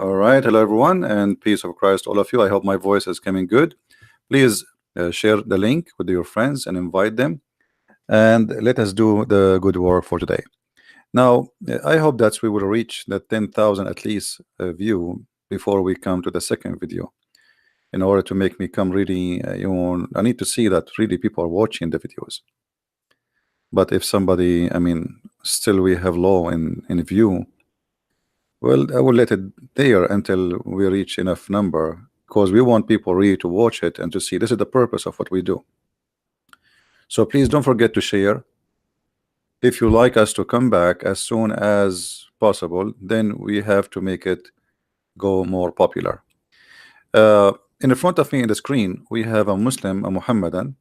All right, hello everyone, and peace of Christ, all of you. I hope my voice is coming good. Please share the link with your friends and invite them, and let us do the good work for today. Now, I hope that we will reach the 10,000 at least view before we come to the second video. In order to make me come really, I need to see that really people are watching the videos. But if somebody, still we have low in view. Well, I will let it there until we reach enough number because we want people really to watch it and to see this is the purpose of what we do. So please don't forget to share. If you like us to come back as soon as possible, then we have to make it go more popular. In front of me in the screen, we have a Muslim, a Muhammadan.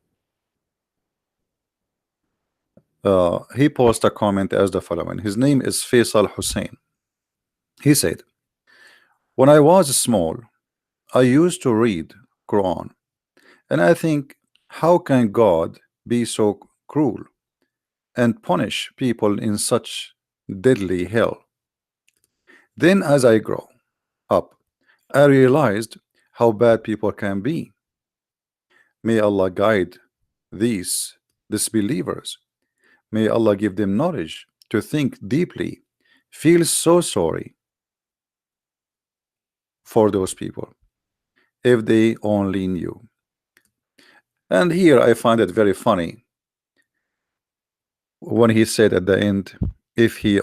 He posted a comment as the following. His name is Faisal Hussein. He said, when I was small, I used to read Quran, and I think, how can God be so cruel and punish people in such deadly hell? Then as I grow up, I realized how bad people can be. May Allah guide these disbelievers. May Allah give them knowledge to think deeply. Feel so sorry for those people if they only knew. And here I find it very funny when he said at the end, if they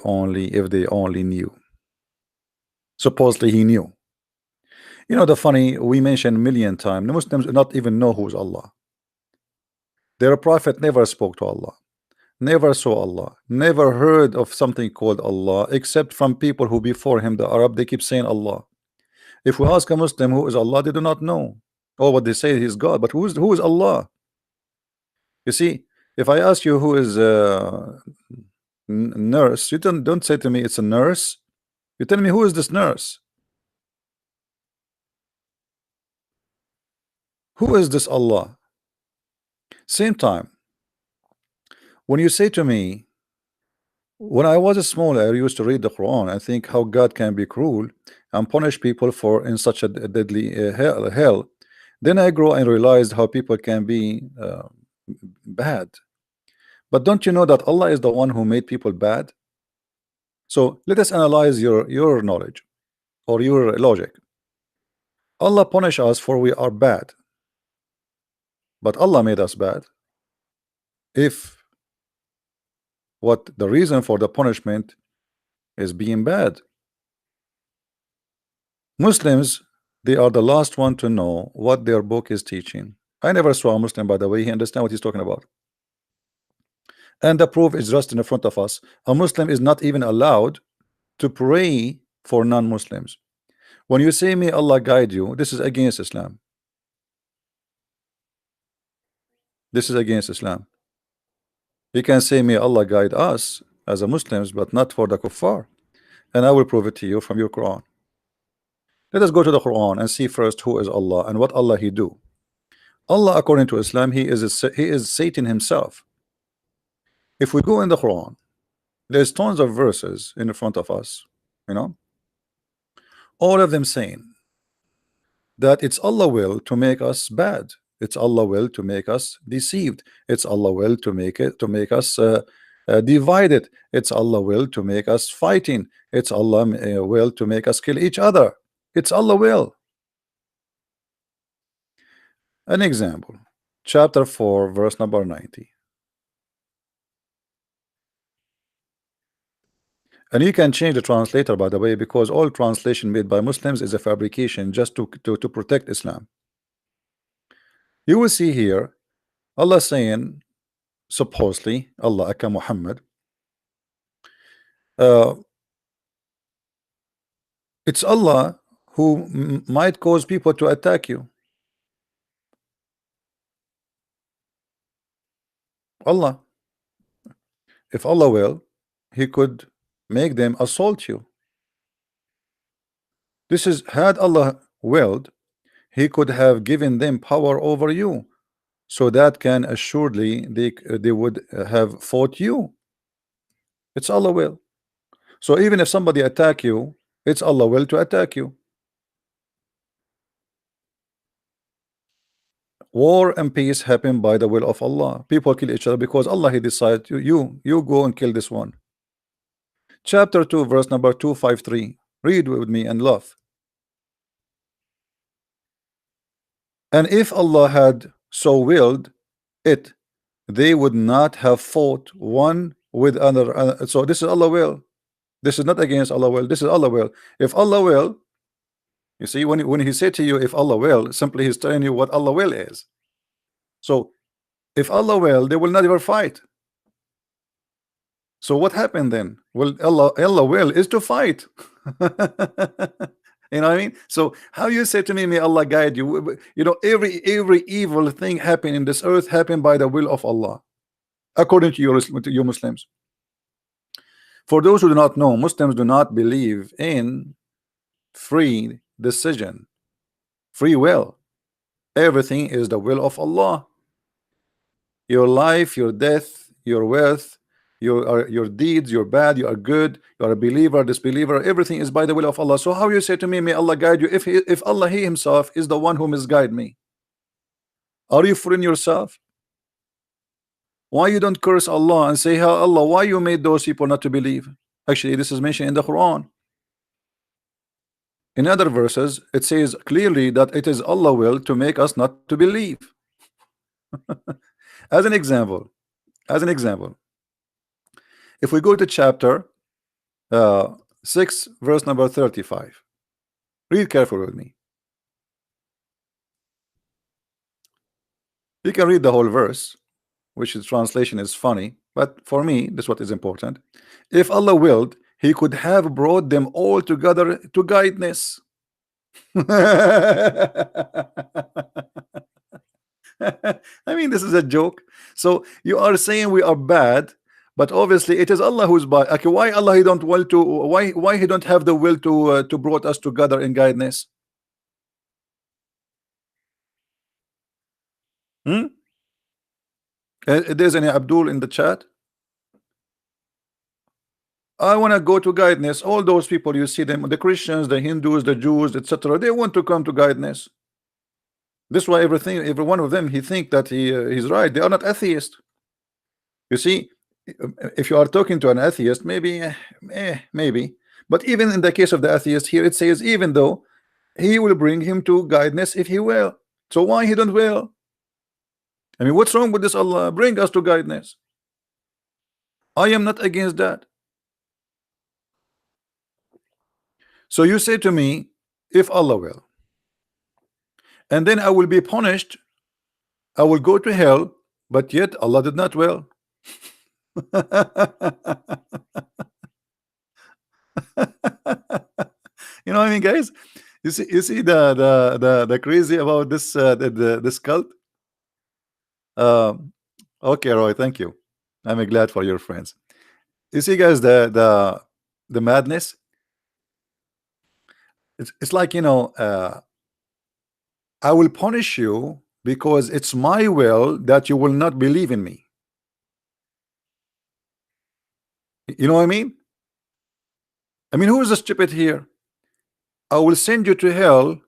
only knew. Supposedly he knew. You know, the funny, we mentioned a million times, the Muslims do not even know who's Allah. Their prophet never spoke to Allah, never saw Allah, never heard of something called Allah, except from people who before him, the Arab, they keep saying Allah. If we ask a Muslim who is Allah, they do not know. Or what they say is God, but who is Allah? You see, if I ask you who is nurse, you don't say to me it's a nurse. You tell me who is this nurse? Who is this Allah? Same time, when you say to me, when I was small, I used to read the Quran. I think how God can be cruel and punish people for in such a deadly hell. Then I grow and realized how people can be bad. But don't you know that Allah is the one who made people bad? So let us analyze your knowledge or your logic. Allah punish us for we are bad, but Allah made us bad. If what the reason for the punishment is being bad, Muslims, they are the last one to know what their book is teaching. I never saw a Muslim, by the way, he understand what he's talking about. And the proof is just in front of us. A Muslim is not even allowed to pray for non-Muslims. When you say may Allah guide you, this is against Islam. This is against Islam. You can say may Allah guide us as a Muslims, but not for the kuffar. And I will prove it to you from your Quran. Let us go to the Quran and see first who is Allah and what Allah he do. Allah, according to Islam, he is Satan himself. If we go in the Quran, there's tons of verses in front of us, you know, all of them saying that it's Allah will to make us bad. It's Allah will to make us deceived. It's Allah will to make us divided. It's Allah will to make us fighting. It's Allah will to make us kill each other. It's Allah will. An example, chapter 4, verse number 90. And you can change the translator, by the way, because all translation made by Muslims is a fabrication just to protect Islam. You will see here Allah saying, supposedly, Allah aka Muhammad, it's Allah who might cause people to attack you. Allah, if Allah will, he could make them assault you. This is, had Allah willed, he could have given them power over you, so that can assuredly they would have fought you. It's Allah will. So even if somebody attack you, it's Allah will to attack you. War and peace happen by the will of Allah. People kill each other because Allah He decides you go and kill this one. Chapter 2 verse number 253. Read with me and laugh. And if Allah had so willed it, they would not have fought one with another. So this is Allah will. This is not against Allah will. This is Allah will. If Allah will, you see, when He said to you, if Allah will, simply He's telling you what Allah will is. So if Allah will, they will not ever fight. So what happened then? Well, Allah will is to fight. You know what I mean? So how you say to me, may Allah guide you? You know, every evil thing happen in this earth happened by the will of Allah, according to you Muslims. For those who do not know, Muslims do not believe in free decision, free will. Everything is the will of Allah. Your life, your death, your wealth, your deeds, you're bad, you are good, you are a believer, disbeliever, everything is by the will of Allah. So how you say to me, may Allah guide you, if Allah He Himself is the one who misguide me? Are you fooling yourself? Why you don't curse Allah and say, how Allah, why you made those people not to believe? Actually, this is mentioned in the Quran. In other verses, it says clearly that it is Allah will to make us not to believe. As an example, if we go to chapter 6 verse number 35, read carefully with me. You can read the whole verse, which is translation is funny, but for me this is what is important. If Allah willed, He could have brought them all together to guidance. I mean, this is a joke. So you are saying we are bad, but obviously it is Allah who's bad. Okay, why Allah He don't will to why He don't have the will to brought us together in guidance? There's any Abdul in the chat? I want to go to guidance. All those people you see them, the Christians, the Hindus, the Jews, etc. They want to come to guidance. This is why every one of them, he think that he's right. They are not atheists. You see, if you are talking to an atheist, maybe, maybe. But even in the case of the atheist here, it says even though He will bring him to guidance if He will. So why He don't will? I mean, what's wrong with this Allah? Bring us to guidance. I am not against that. So you say to me, if Allah will, and then I will be punished, I will go to hell, but yet Allah did not will. You know what I mean, guys? You see the crazy about this this cult. Okay, Roy, thank you. I'm glad for your friends. You see, guys, the madness. It's like, you know, I will punish you because it's my will that you will not believe in me. You know what I mean? I mean, who is the stupid here? I will send you to hell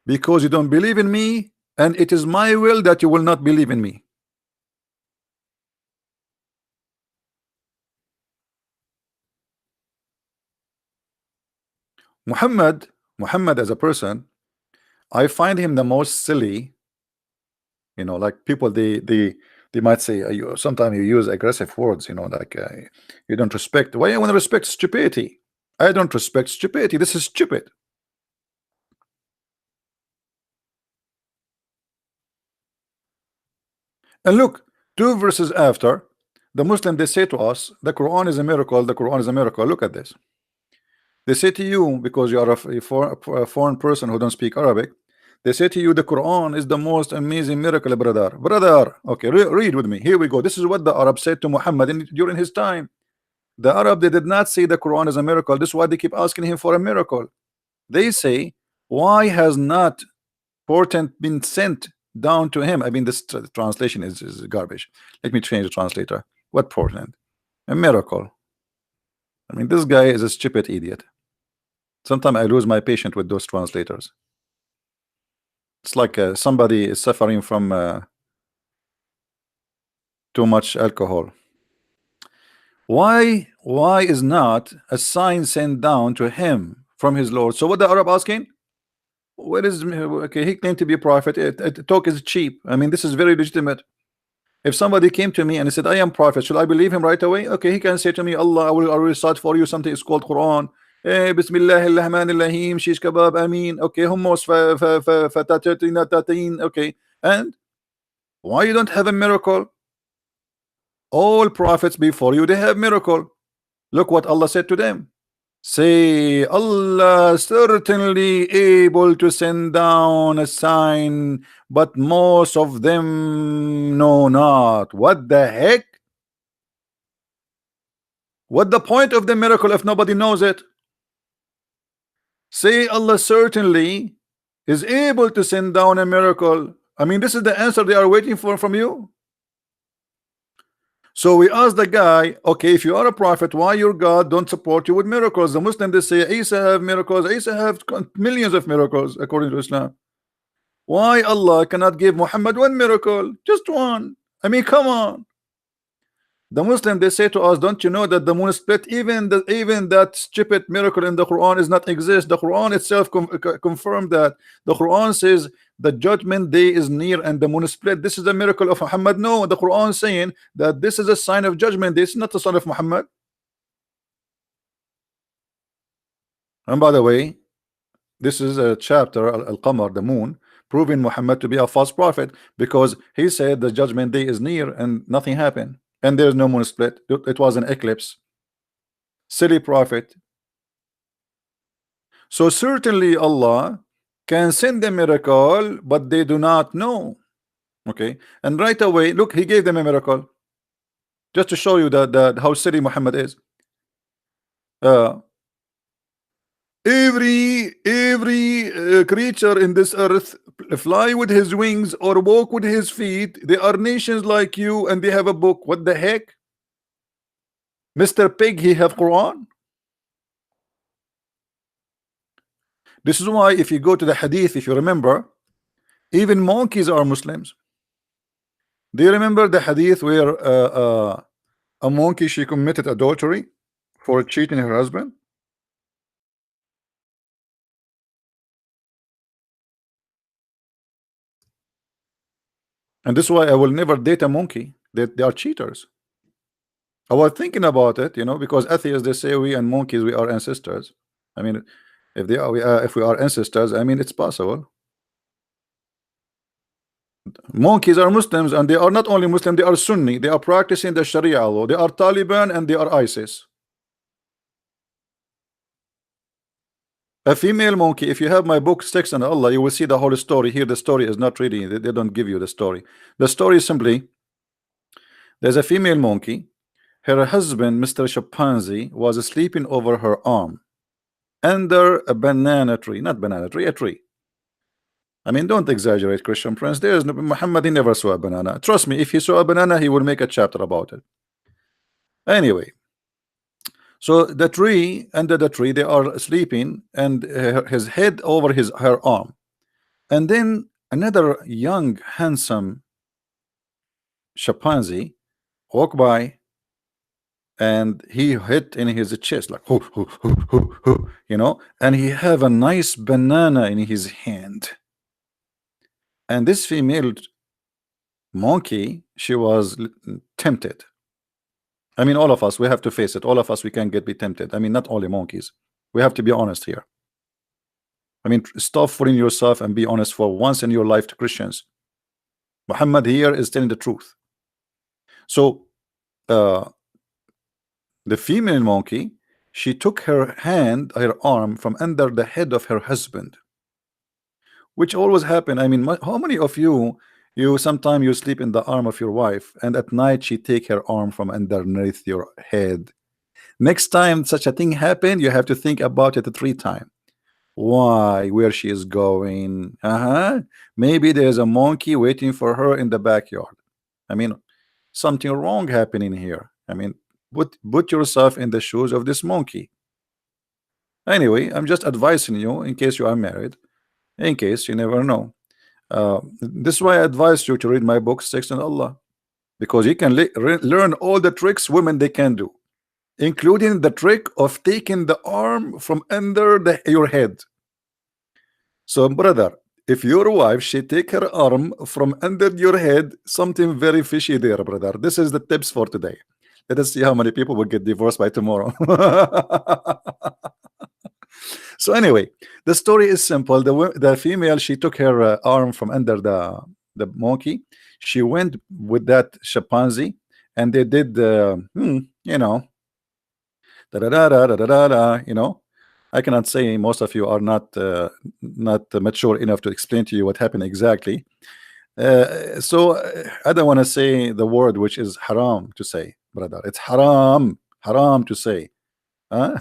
because you don't believe in me, and it is my will that you will not believe in me. Muhammad as a person, I find him the most silly. You know, like people they might say sometimes you use aggressive words, you know, like you don't respect. Why I want to respect stupidity? I don't respect stupidity. This is stupid. And look, 2 verses after, the Muslim, they say to us, the Quran is a miracle, the Quran is a miracle. Look at this. They say to you, because you are a foreign person who don't speak Arabic, they say to you, the Quran is the most amazing miracle, brother. Okay, read with me. Here we go. This is what the Arab said to Muhammad during his time. The Arab, they did not say the Quran is a miracle. This is why they keep asking him for a miracle. They say, why has not portent been sent down to him? I mean, this translation is garbage. Let me change the translator. What portent? A miracle. I mean, this guy is a stupid idiot. Sometimes I lose my patience with those translators. It's like somebody is suffering from too much alcohol. Why is not a sign sent down to him from his Lord? So what the Arab asking? What is okay? He claimed to be a prophet. Talk is cheap. I mean, this is very legitimate. If somebody came to me and he said, I am prophet, should I believe him right away? Okay, he can say to me, Allah, I will recite for you something. It's called Quran. Bismillah ar-Rahman ar-Rahim, shish kebab, ameen. Okay, hummus, tatin. Okay, and why you don't have a miracle? All prophets before you, they have miracle. Look what Allah said to them. Say, Allah certainly able to send down a sign, but most of them know not. What the heck? What the point of the miracle if nobody knows it? Say Allah certainly is able to send down a miracle. I mean, this is the answer they are waiting for from you. So we asked the guy, okay, if you are a prophet, why your God don't support you with miracles? The Muslims, they say Isa have miracles, Isa have millions of miracles according to Islam. Why Allah cannot give Muhammad one miracle? Just one. I mean, come on. The Muslim, they say to us, don't you know that the moon split, even that stupid miracle in the Quran is not exist. The Quran itself confirmed that. The Quran says the judgment day is near and the moon split. This is a miracle of Muhammad. No, the Quran saying that this is a sign of judgment. This is not the son of Muhammad. And by the way, this is a chapter, Al-Qamar, the moon, proving Muhammad to be a false prophet, because he said the judgment day is near and nothing happened. And there's no moon split. It was an eclipse. Silly prophet. So certainly Allah can send a miracle, but they do not know. Okay, and right away, look, he gave them a miracle just to show you that how silly Muhammad is. Every creature in this earth fly with his wings or walk with his feet. They are nations like you, and they have a book. What the heck? Mr. Pig, he have Quran. This is why if you go to the hadith, if you remember, even monkeys are Muslims. Do you remember the hadith where a monkey, she committed adultery for cheating her husband? And this is why I will never date a monkey. They are cheaters. I was thinking about it, you know, because atheists, they say we and monkeys, we are ancestors. I mean, if they are, if we are ancestors, I mean, it's possible. Monkeys are Muslims, and they are not only Muslim, they are Sunni. They are practicing the Sharia law. They are Taliban and they are ISIS. A female monkey, if you have my book Sticks and Allah, you will see the whole story. Here the story is not really, they don't give you the story. The story is simply, there's a female monkey. Her husband, Mr. Chimpanzee, was sleeping over her arm under a banana tree. Not banana tree, a tree. I mean, don't exaggerate, Christian Prince. There is no, Muhammad, he never saw a banana. Trust me, if he saw a banana, he would make a chapter about it. Anyway, so the tree, under the tree, they are sleeping, and his head over her arm. And then another young, handsome chimpanzee walked by, and he hit in his chest like hoo, hoo, hoo, hoo, hoo, you know, and he have a nice banana in his hand. And this female monkey, she was tempted. I mean, all of us, we have to face it. All of us, we can be tempted. I mean, not only monkeys. We have to be honest here. I mean, stop fooling yourself and be honest for once in your life to Christians. Muhammad here is telling the truth. So the female monkey, she took her hand, her arm from under the head of her husband, which always happen. I mean, how many of you sometimes you sleep in the arm of your wife, and at night she take her arm from underneath your head? Next time such a thing happen, you have to think about it 3 times. Why? Where she is going? Maybe there's a monkey waiting for her in the backyard. I mean, something wrong happening here. I mean, put yourself in the shoes of this monkey. Anyway, I'm just advising you in case you are married, in case you never know. This is why I advise you to read my book, Sex and Allah, because you can learn all the tricks women they can do, including the trick of taking the arm from under your head. So, brother, if your wife she take her arm from under your head, something very fishy there, brother. This is the tips for today. Let us see how many people will get divorced by tomorrow. So anyway, the story is simple. The female she took her arm from under the monkey. She went with that chimpanzee, and they did you know, da da da da da da da. You know, I cannot say, most of you are not mature enough to explain to you what happened exactly. So I don't want to say the word which is haram to say, brother. It's haram to say. Huh?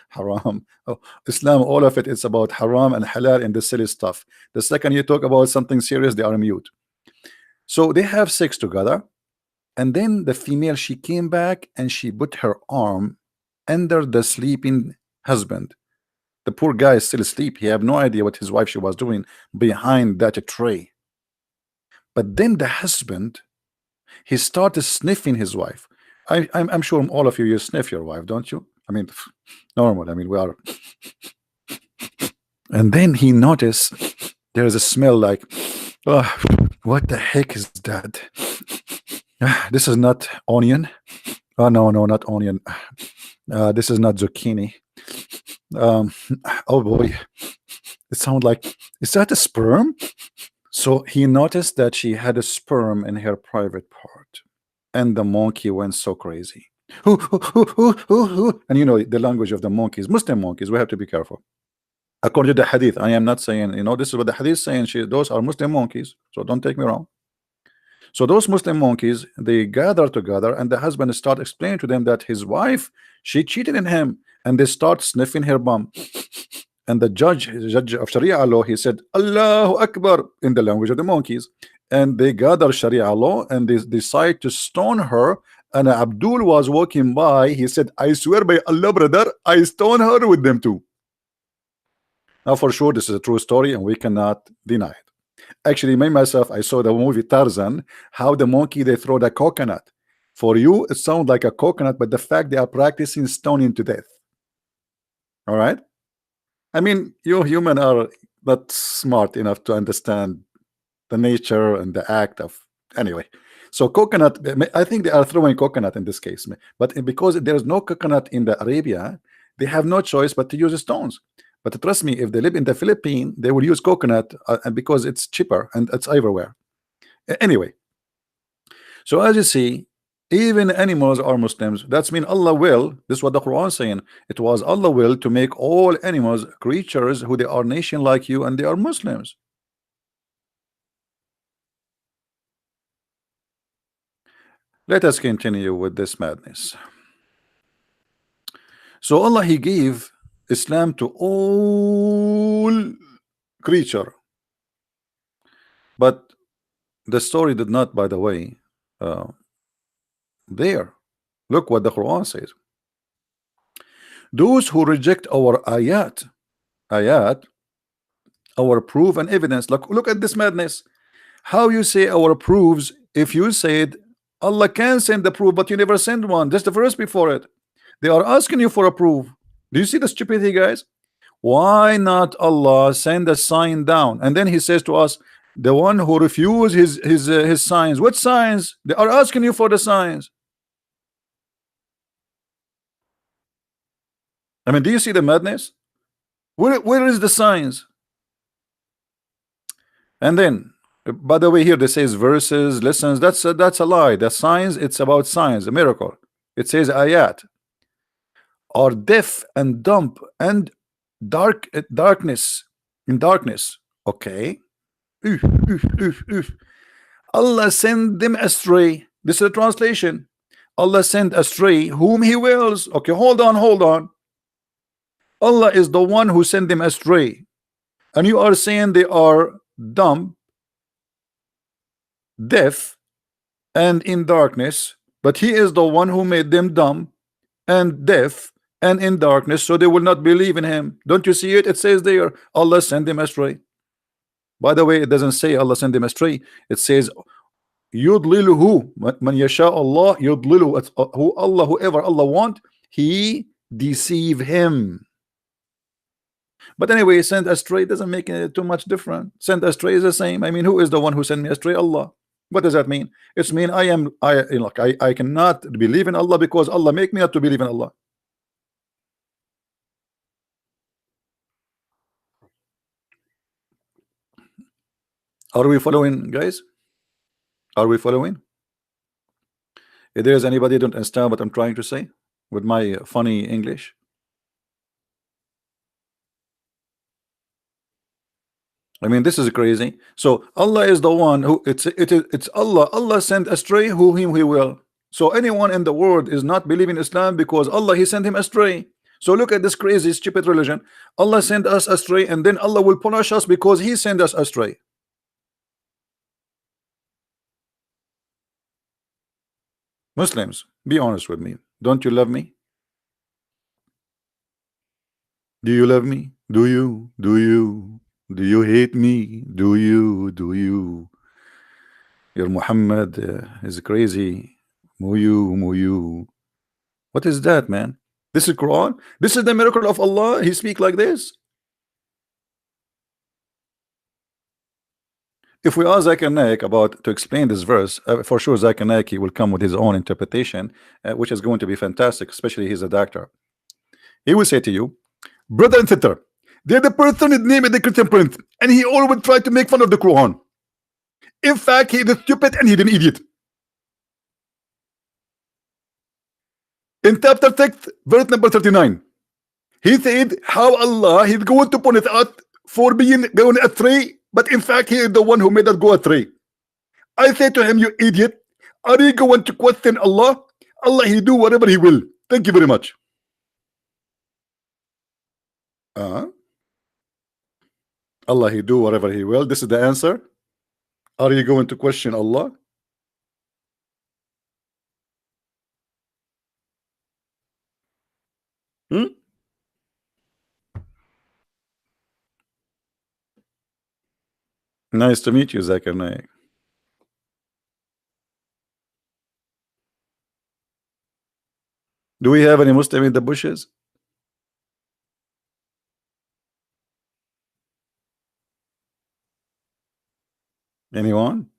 Haram. Oh, Islam, all of it is about haram and halal and the silly stuff. The second you talk about something serious, they are mute. So they have sex together, and then the female she came back and she put her arm under the sleeping husband. The poor guy is still asleep. He have no idea what his wife she was doing behind that tray. But then the husband, he started sniffing his wife. I'm sure all of you sniff your wife, don't you? I mean, normal. I mean, we are. And then he noticed there is a smell like, oh, what the heck is that? This is not onion. Oh no, not onion. This is not zucchini. Oh boy, it sounds like, is that a sperm? So he noticed that she had a sperm in her private part, and the monkey went so crazy. And you know the language of the monkeys, Muslim monkeys. We have to be careful. According to the hadith, I am not saying, you know, this is what the hadith is saying. Those are Muslim monkeys, so don't take me wrong. So those Muslim monkeys, they gather together, and the husband start explaining to them that his wife, she cheated in him, and they start sniffing her bum. And the judge of Sharia law, he said, Allahu Akbar, in the language of the monkeys. And they gather Sharia law, and they decide to stone her. And Abdul was walking by. He said, I swear by Allah, brother, I stone her with them too. Now, for sure, this is a true story, and we cannot deny it. Actually, myself, I saw the movie Tarzan, how the monkey, they throw the coconut. For you, it sounds like a coconut, but the fact they are practicing stoning to death. All right? I mean, you human are not smart enough to understand the nature and the act of, anyway. So coconut, I think they are throwing coconut in this case, but because there is no coconut in the Arabia, they have no choice but to use stones. But trust me, if they live in the Philippines, they will use coconut because it's cheaper and it's everywhere. Anyway, so as you see, even animals are Muslims. That's mean Allah will. This is what the Quran is saying. It was Allah will to make all animals creatures who they are nation like you, and they are Muslims. Let us continue with this madness. So Allah, He gave Islam to all creature, but the story did not, by the way, there. Look what the Quran says. Those who reject our ayat, our proof and evidence. Look at this madness. How you say our proofs if you said Allah can send the proof, but you never send one? Just the verse before it. They are asking you for a proof. Do you see the stupidity, guys? Why not Allah send a sign down? And then He says to us, the one who refuses his signs. What signs? They are asking you for the signs. I mean, do you see the madness? Where is the signs? And then, by the way, here they says verses, lessons. That's a lie. The signs, it's about signs, a miracle. It says ayat are deaf and dumb and darkness in darkness. Okay. Allah send them astray. This is a translation. Allah send astray whom He wills. Okay, hold on. Allah is the one who sent them astray, and you are saying they are dumb, deaf, and in darkness, but He is the one who made them dumb and deaf and in darkness, so they will not believe in Him. Don't you see it? It says there, Allah sent them astray. By the way, it doesn't say Allah sent him astray. It says yudliluhu man yasha Allah yudlilu. Who Allah, whoever Allah want, He deceive him. But anyway, sent astray doesn't make it too much different. Sent astray is the same. I mean, who is the one who sent me astray? Allah. What does that mean? It's mean I cannot believe in Allah because Allah make me not to believe in Allah. Are we following, guys? Are we following? If there is anybody don't understand what I'm trying to say with my funny English, I mean, this is crazy. So Allah is the one who it's Allah. Allah sent astray whom He will. So anyone in the world is not believing Islam because Allah He sent him astray. So look at this crazy stupid religion. Allah sent us astray, and then Allah will punish us because He sent us astray. Muslims, be honest with me. Don't you love me? Do you love me? Do you? Do you? Do you hate me? Do you? Do you? Your Muhammad is crazy. Muyu, muyu. What is that, man? This is Quran. This is the miracle of Allah. He speak like this. If we ask Zakir Naik about to explain this verse, for sure Zakir Naik he will come with his own interpretation, which is going to be fantastic, especially he's a doctor. He will say to you, brother and sister, they're the person is named the Christian Prince, and he always tried to make fun of the Quran. In fact, he is stupid and he's an idiot. In chapter 6, verse number 39, he said how Allah is going to punish us for being going astray, but in fact, He is the one who made us go astray. I say to him, you idiot, are you going to question Allah? Allah, He do whatever He will. Thank you very much. Allah, He do whatever He will. This is the answer. Are you going to question Allah? Nice to meet you, Zakir Naik. Do we have any Muslim in the bushes? Anyone?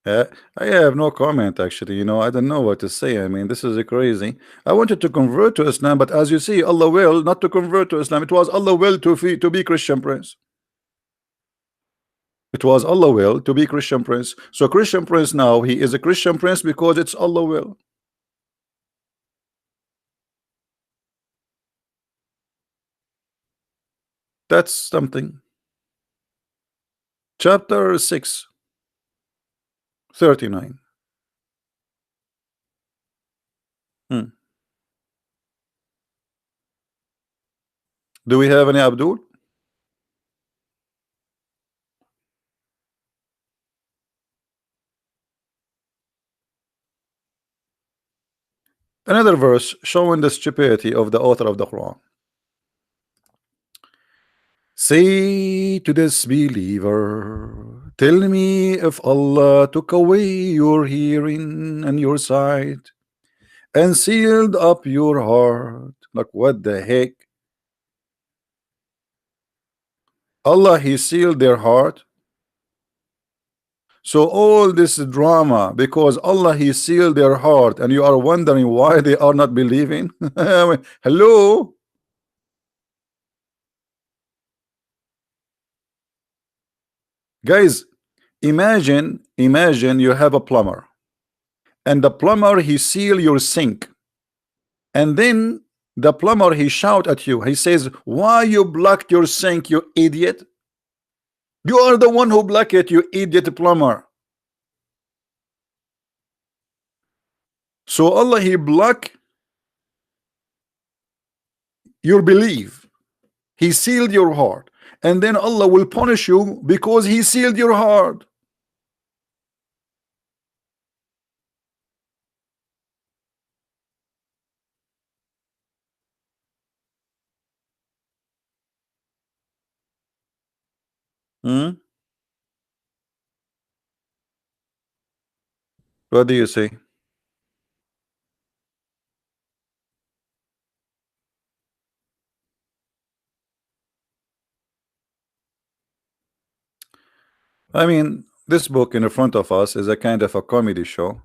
I have no comment actually. I don't know what to say. I mean, this is crazy. I wanted to convert to Islam, but as you see, Allah will not to convert to Islam. It was Allah will to be Christian Prince. It was Allah will to be Christian Prince. So Christian Prince now he is a Christian Prince because it's Allah will. That's something. Chapter 6, 39. Do we have any Abdul? Another verse showing the stupidity of the author of the Quran. Say to this believer, tell me if Allah took away your hearing and your sight and sealed up your heart. Like what the heck? Allah, He sealed their heart. So all this drama because Allah He sealed their heart, and you are wondering why they are not believing. Hello. Guys, imagine you have a plumber, and the plumber he seal your sink, and then the plumber he shout at you. He says, why you blocked your sink, you idiot? You are the one who blocked it, you idiot plumber. So Allah He block your belief. He sealed your heart, and then Allah will punish you because He sealed your heart. Hmm? What do you say? I mean, this book in front of us is a kind of a comedy show,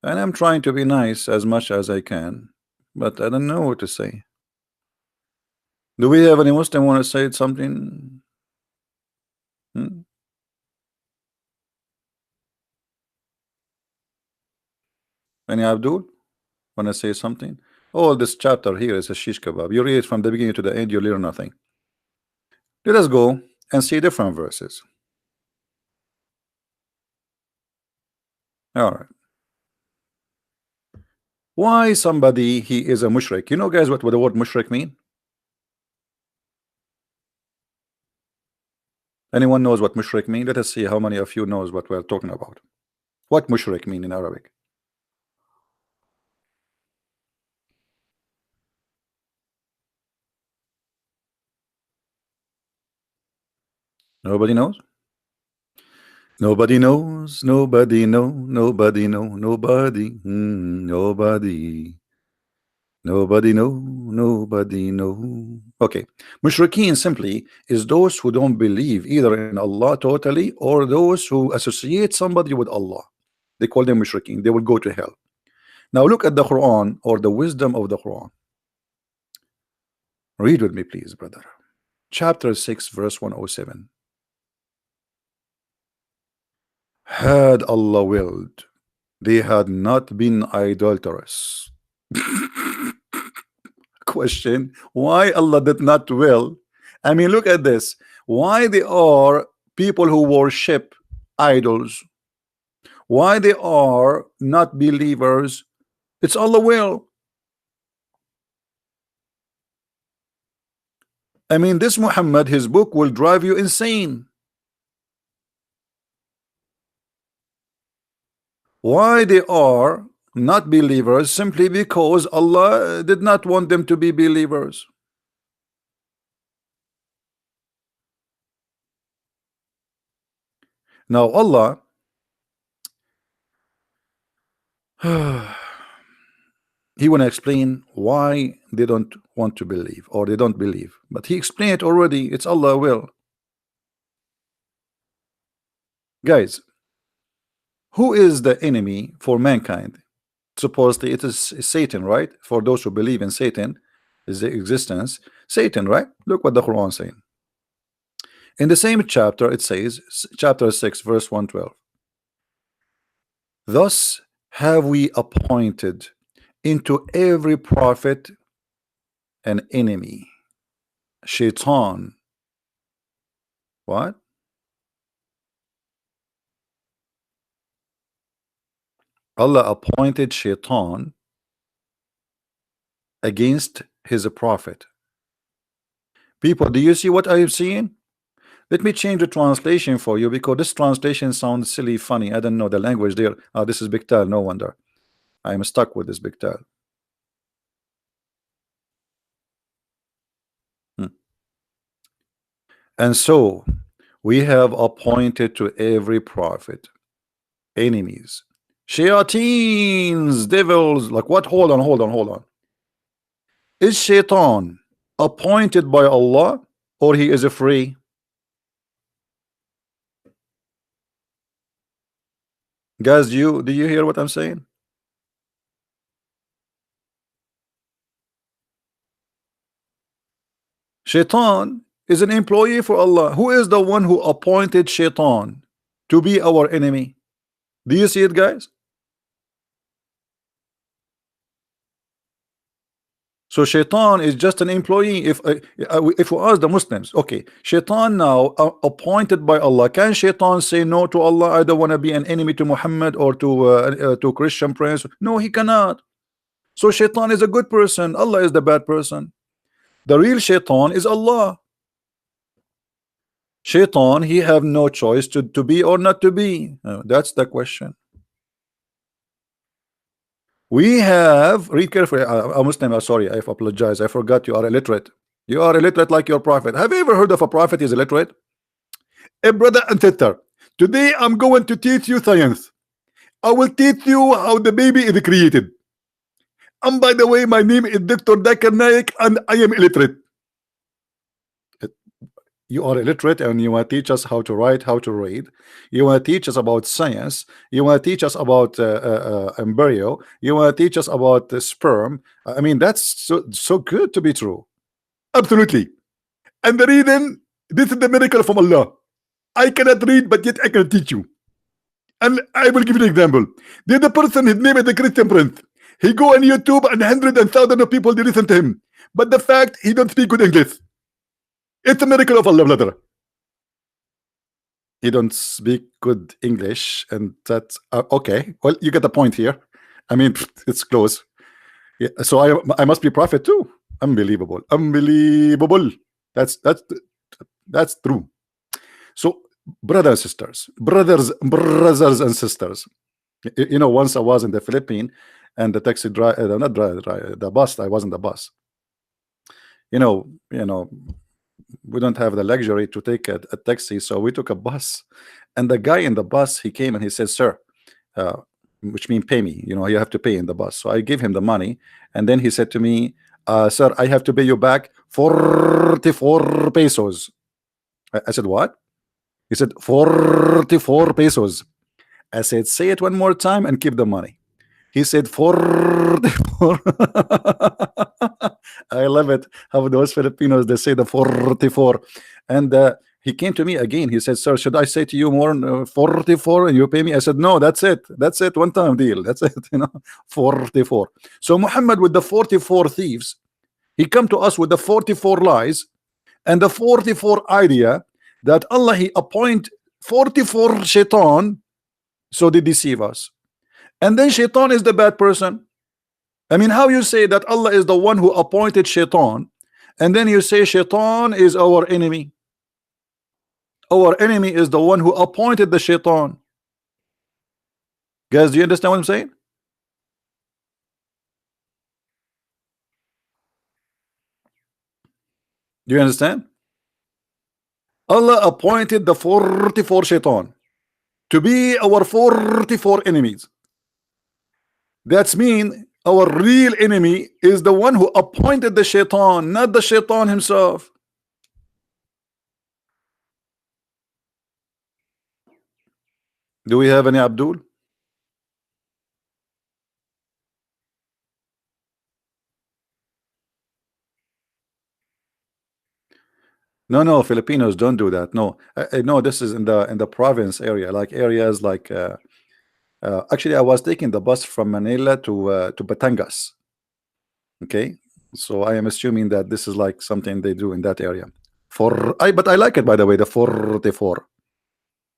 and I'm trying to be nice as much as I can, but I don't know what to say. Do we have any Muslim want to say something? Hmm? Any Abdul want to say something? All this chapter here is a shish kebab. You read it from the beginning to the end, you learn nothing. Let us go and see different verses. All right. Why somebody he is a mushrik? You know, guys, what the word mushrik mean? Anyone knows what mushrik mean? Let us see how many of you knows what we're talking about. What mushrik mean in Arabic? Nobody knows. Nobody knows. Nobody know. Nobody know. Nobody. Nobody. Nobody know. Nobody know. Okay. Mushrikeen simply is those who don't believe either in Allah totally or those who associate somebody with Allah. They call them mushrikeen. They will go to hell. Now look at the Quran or the wisdom of the Quran. Read with me, please, brother. Chapter 6, verse 107. Had Allah willed, they had not been idolatrous. Question: why Allah did not will? I mean, look at this. Why they are people who worship idols? Why they are not believers? It's Allah will. I mean, this Muhammad, his book will drive you insane. Why they are not believers? Simply because Allah did not want them to be believers. Now Allah he want to explain why they don't want to believe or they don't believe, but he explained it already. It's Allah will. Guys, who is the enemy for mankind? Supposedly it is Satan, right? For those who believe in Satan is the existence, Satan, right? Look what the Quran is saying. In the same chapter it says, chapter 6 verse 112, thus have we appointed into every prophet an enemy, shaitan. What? Allah appointed shaitan against his prophet. People, do you see what I am seeing? Let me change the translation for you because this translation sounds silly, funny. I don't know the language there. This is Biktal, no wonder. I am stuck with this Biktal. And so we have appointed to every prophet enemies, shayateens, devils. Like what? Hold on, hold on, hold on. Is shaitan appointed by Allah or he is a free? Guys, do you hear what I'm saying? Shaitan is an employee for Allah. Who is the one who appointed shaitan to be our enemy? Do you see it, guys? So shaitan is just an employee. If we ask the Muslims, okay, shaitan now appointed by Allah, can shaitan say no to Allah? I don't want to be an enemy to Muhammad or to Christian prince. No, he cannot. So shaitan is a good person. Allah is the bad person. The real shaitan is Allah. Shaitan, he have no choice to be or not to be. That's the question. We have, read carefully. A Muslim, sorry, I apologize. I forgot you are illiterate. You are illiterate like your prophet. Have you ever heard of a prophet is illiterate? A brother and sister, today I'm going to teach you science. I will teach you how the baby is created. And by the way, my name is Dr. Dakar Naik and I am illiterate. You are illiterate and you want to teach us how to write, how to read. You want to teach us about science. You want to teach us about embryo. You want to teach us about sperm. I mean, that's so good to be true. Absolutely. And the reason, this is the miracle from Allah. I cannot read, but yet I can teach you. And I will give you an example. There's a person, his name is the Christian Prince. He go on YouTube and hundreds and thousands of people, they listen to him. But the fact, he don't speak good English. It's a miracle of Allah, brother. He don't speak good English, and that's okay. Well, you get the point here. I mean, it's close. Yeah, so I must be prophet too. Unbelievable, unbelievable. That's true. So, brothers and sisters, brothers and sisters. You know, once I was in the Philippines, and the taxi driver, not driver, the bus. I was in the bus. You know, we don't have the luxury to take a taxi, so we took a bus. And the guy in the bus, he came and he said, "Sir," which means pay me. You know, you have to pay in the bus. So I gave him the money, and then he said to me, "Sir, I have to pay you back 44 pesos." I said, "What?" He said, 44 pesos. I said, "Say it one more time and keep the money." He said 44. I love it how those Filipinos, they say the 44. And he came to me again. He said, "Sir, should I say to you more 44 and you pay me?" I said, "No, that's it. That's it. One time deal. That's it." 44. So Muhammad with the 44 thieves, he come to us with the 44 lies and the 44 idea that Allah, he appoint 44 shaitan, so they deceive us. And then shaitan is the bad person. I mean, how you say that Allah is the one who appointed shaitan, and then you say shaitan is our enemy? Our enemy is the one who appointed the shaitan. Guys, do you understand what I'm saying? Do you understand? Allah appointed the 44 shaitan to be our 44 enemies. That's mean our real enemy is the one who appointed the shaitan, not the shaitan himself. Do we have any Abdul? No, Filipinos don't do that. No, no, this is in the province area, like areas like actually I was taking the bus from Manila to Batangas. Okay, so I am assuming that this is like something they do in that area. But I like it, by the way, the 44.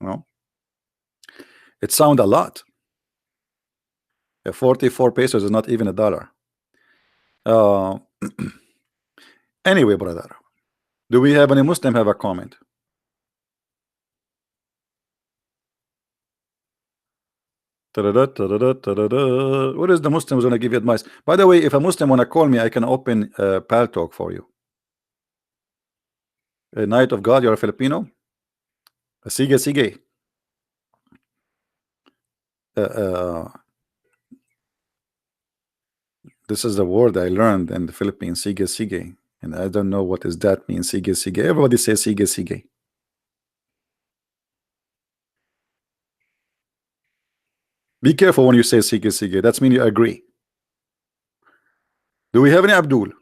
No, it sound a lot. 44 pesos is not even a dollar. Anyway, brother, do we have any Muslim have a comment? What is the Muslims gonna give you advice? By the way, if a Muslim wanna call me, I can open Pal Talk for you. A Knight of God, you're a Filipino. Sige, sige. This is the word I learned in the Philippines, sige, sige. And I don't know what does that mean, sige, sige. Everybody says sige, sige. Be careful when you say sige, sige. That's mean you agree. Do we have any Abdul?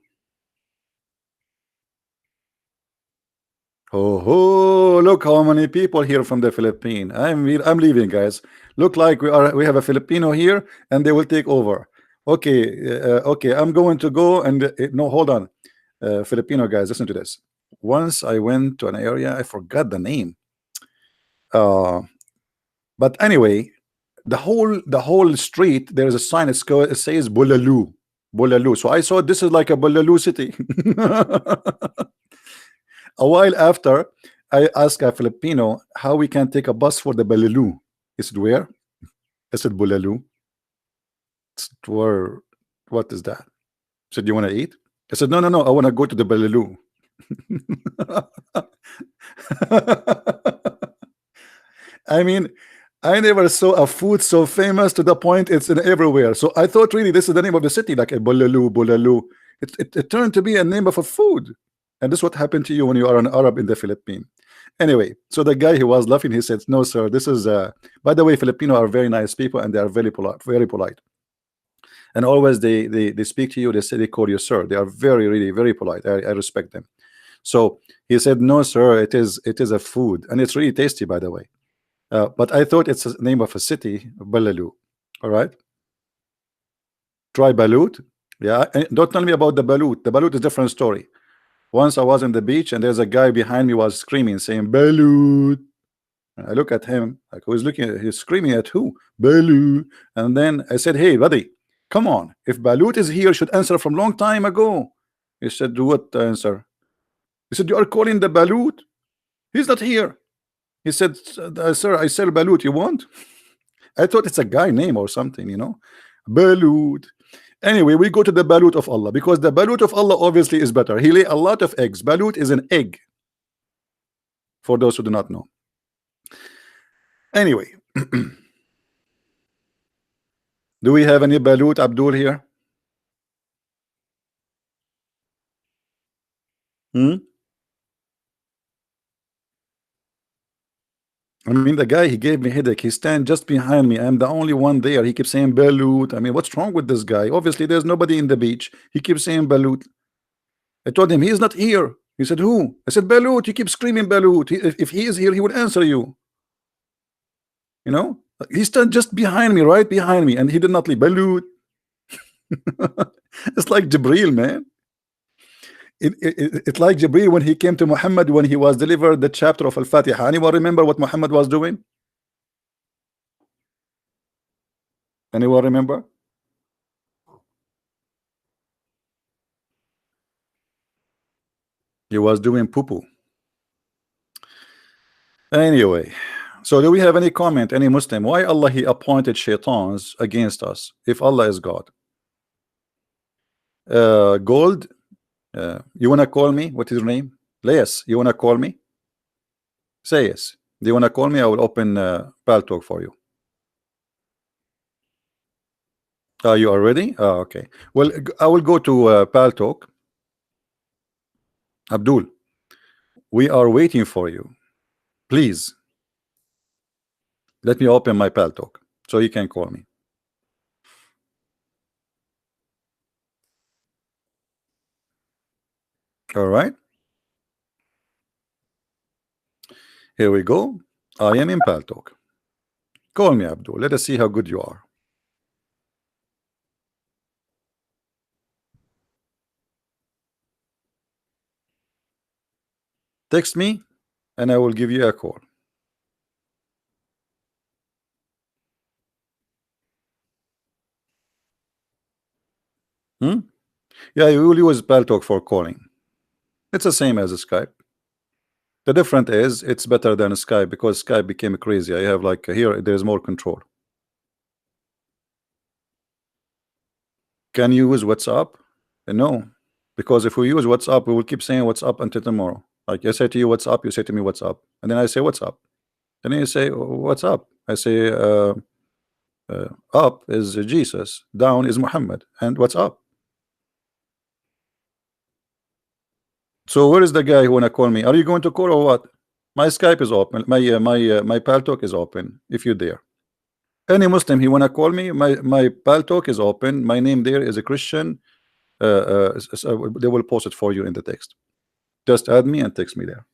Oh, look how many people here from the Philippines. I'm leaving, guys. Look like we have a Filipino here, and they will take over. Okay, okay. I'm going to go and no, hold on, Filipino guys, listen to this. Once I went to an area, I forgot the name. But anyway, the whole street, there is a sign. It says Bulalu, Bulalu. So I saw this is like a Bulalu city. A while after, I asked a Filipino how we can take a bus for the Bulalu. He said, "Where?" I said, "Bulalu." Where? What is that? He said, "You want to eat?" I said, "No, no, no. I want to go to the Bulalu." I mean, I never saw a food so famous to the point it's in everywhere. So I thought really this is the name of the city, like a Bulalu, Bulalu. It turned to be a name of a food. And this is what happened to you when you are an Arab in the Philippines. Anyway, so the guy who was laughing, he said, "No, sir, this is by the way, Filipino are very nice people and they are very polite, very polite. And always they speak to you, they say they call you sir. They are very, really, very polite. I respect them." So he said, "No, sir, it is a food, and it's really tasty, by the way." But I thought it's the name of a city, Balalu. All right, try Balut. Yeah, and don't tell me about the Balut. The Balut is a different story. Once I was in the beach, and there's a guy behind me was screaming, saying Balut. And I look at him, like who's looking at, he's screaming at who? Balut. And then I said, "Hey, buddy, come on. If Balut is here, you should answer from long time ago." He said, "Do what answer?" He said, "You are calling the Balut. He's not here." He said, "Sir, I sell Balut. You want?" I thought it's a guy name or something, you know. Balut. Anyway, we go to the Balut of Allah because the Balut of Allah obviously is better. He lay a lot of eggs. Balut is an egg, for those who do not know. Anyway, do we have any Balut Abdul here? Hmm? I mean, the guy, he gave me headache. He stand just behind me. I'm the only one there. He keeps saying Balut. I mean, what's wrong with this guy? Obviously, there's nobody in the beach. He keeps saying Balut. I told him he is not here. He said, "Who?" I said, "Balut." You keep screaming Balut. If he is here, he would answer you. You know, he stood just behind me, right behind me, and he did not leave. Balut. It's like Jibril, man. It's like Jibril when he came to Muhammad when he was delivered the chapter of Al-Fatiha. Anyone remember what Muhammad was doing? Anyone remember? He was doing poo-poo. Anyway, so do we have any comment, any Muslim? Why Allah he appointed shaitans against us if Allah is God? Gold, you wanna call me? What is your name? Yes, you wanna call me? Say yes. Do you wanna call me? I will open Pal Talk for you. You are ready? Okay. Well, I will go to Pal Talk. Abdul, we are waiting for you. Please let me open my Pal Talk so you can call me. All right. Here we go. I am in Pal Talk. Call me, Abdul. Let us see how good you are. Text me and I will give you a call. Hmm? Yeah, you will use Pal Talk for calling. It's the same as Skype. The difference is it's better than Skype because Skype became crazy. I have like here there's more control. Can you use WhatsApp? No, because if we use WhatsApp, we will keep saying WhatsApp until tomorrow. Like I say to you, "What's up?" You say to me, "What's up?" And then I say, "What's up?" And then you say, "What's up?" I say, "Up is Jesus, down is Muhammad, and what's up?" So where is the guy who wanna call me? Are you going to call or what? My Skype is open. My Pal Talk is open. If you dare, any Muslim he wanna call me, my Pal Talk is open. My name there is a Christian. They will post it for you in the text. Just add me and text me there.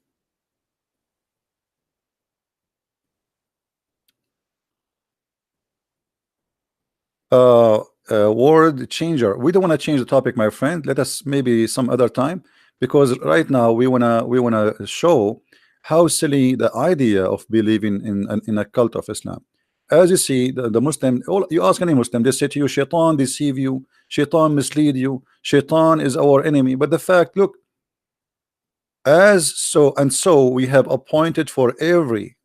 Word changer. We don't want to change the topic, my friend. Let us maybe some other time, because right now we wanna show how silly the idea of believing in a cult of Islam. As you see, the Muslim, all you ask any Muslim, they say to you, "Shaitan deceive you, Shaitan mislead you, Shaitan is our enemy." But the fact, look, as so and so we have appointed for every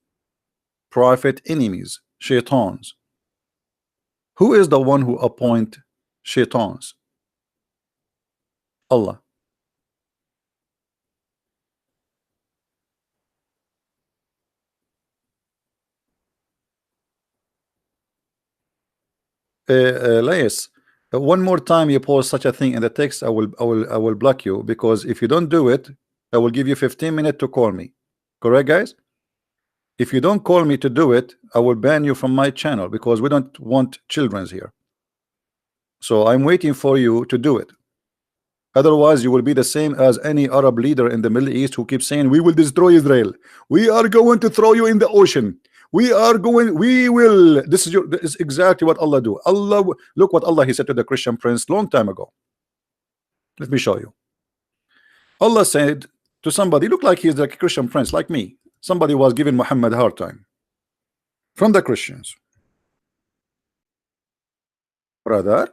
prophet enemies, Shaitans. Who is the one who appoint Shaitans? Allah. Lais, one more time you post such a thing in the text, I will block you, because if you don't do it, I will give you 15 minutes to call me. Correct, guys? If you don't call me to do it, I will ban you from my channel, because we don't want children's here. So I'm waiting for you to do it. Otherwise, you will be the same as any Arab leader in the Middle East who keeps saying, we will destroy Israel. We are going to throw you in the ocean. We will. This is exactly what Allah do. Look what Allah, he said to the Christian prince long time ago. Let me show you. Allah said to somebody, look like he's like a Christian prince, like me. Somebody was giving Muhammad a hard time from the Christians. Brother,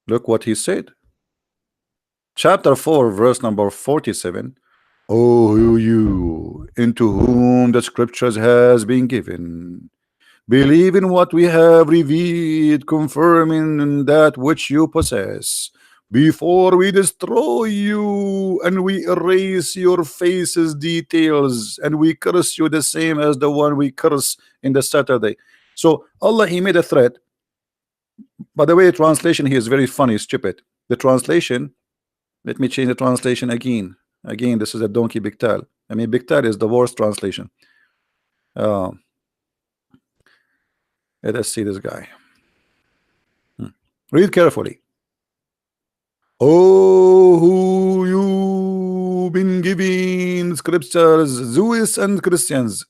look what he said. Chapter 4, verse number 47. Oh, you into whom the scriptures has been given, believe in what we have revealed, confirming that which you possess, before we destroy you and we erase your faces details, and we curse you the same as the one we curse in the Saturday. So Allah, he made a threat. By the way, translation here is very funny, stupid. The translation, let me change the translation again. This is a donkey Biktal. I mean, Biktal is the worst translation. Let us see this guy. Read carefully. Oh, who you been giving scriptures, Jews and Christians,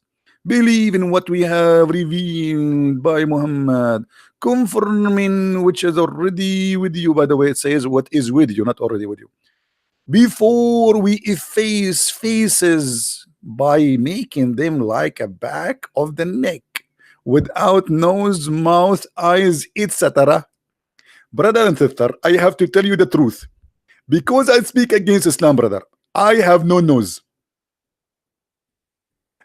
believe in what we have revealed by Muhammad, confirming which is already with you. By the way, it says what is with you, not already with you. Before we efface faces by making them like a back of the neck, without nose, mouth, eyes, etc. Brother and sister, I have to tell you the truth. Because I speak against Islam, brother, I have no nose.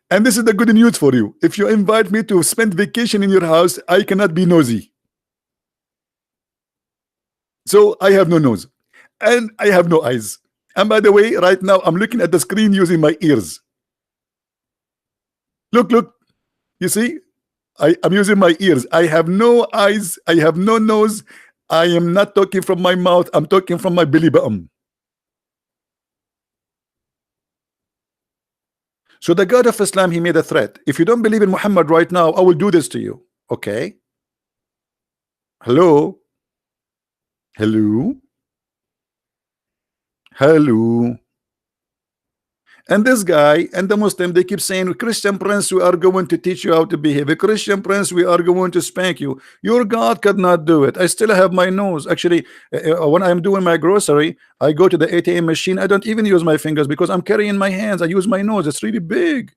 And this is the good news for you. If you invite me to spend vacation in your house, I cannot be nosy. So I have no nose. And I have no eyes. And by the way, right now, I'm looking at the screen using my ears. Look. You see? I'm using my ears. I have no eyes. I have no nose. I am not talking from my mouth. I'm talking from my belly button. So the God of Islam, he made a threat. If you don't believe in Muhammad right now, I will do this to you. Okay? Hello? And this guy and the Muslim, they keep saying, Christian prince, we are going to teach you how to behave. A Christian prince, we are going to spank you. Your God could not do it. I still have my nose. Actually, when I'm doing my grocery, I go to the ATM machine. I don't even use my fingers because I'm carrying my hands. I use my nose. It's really big,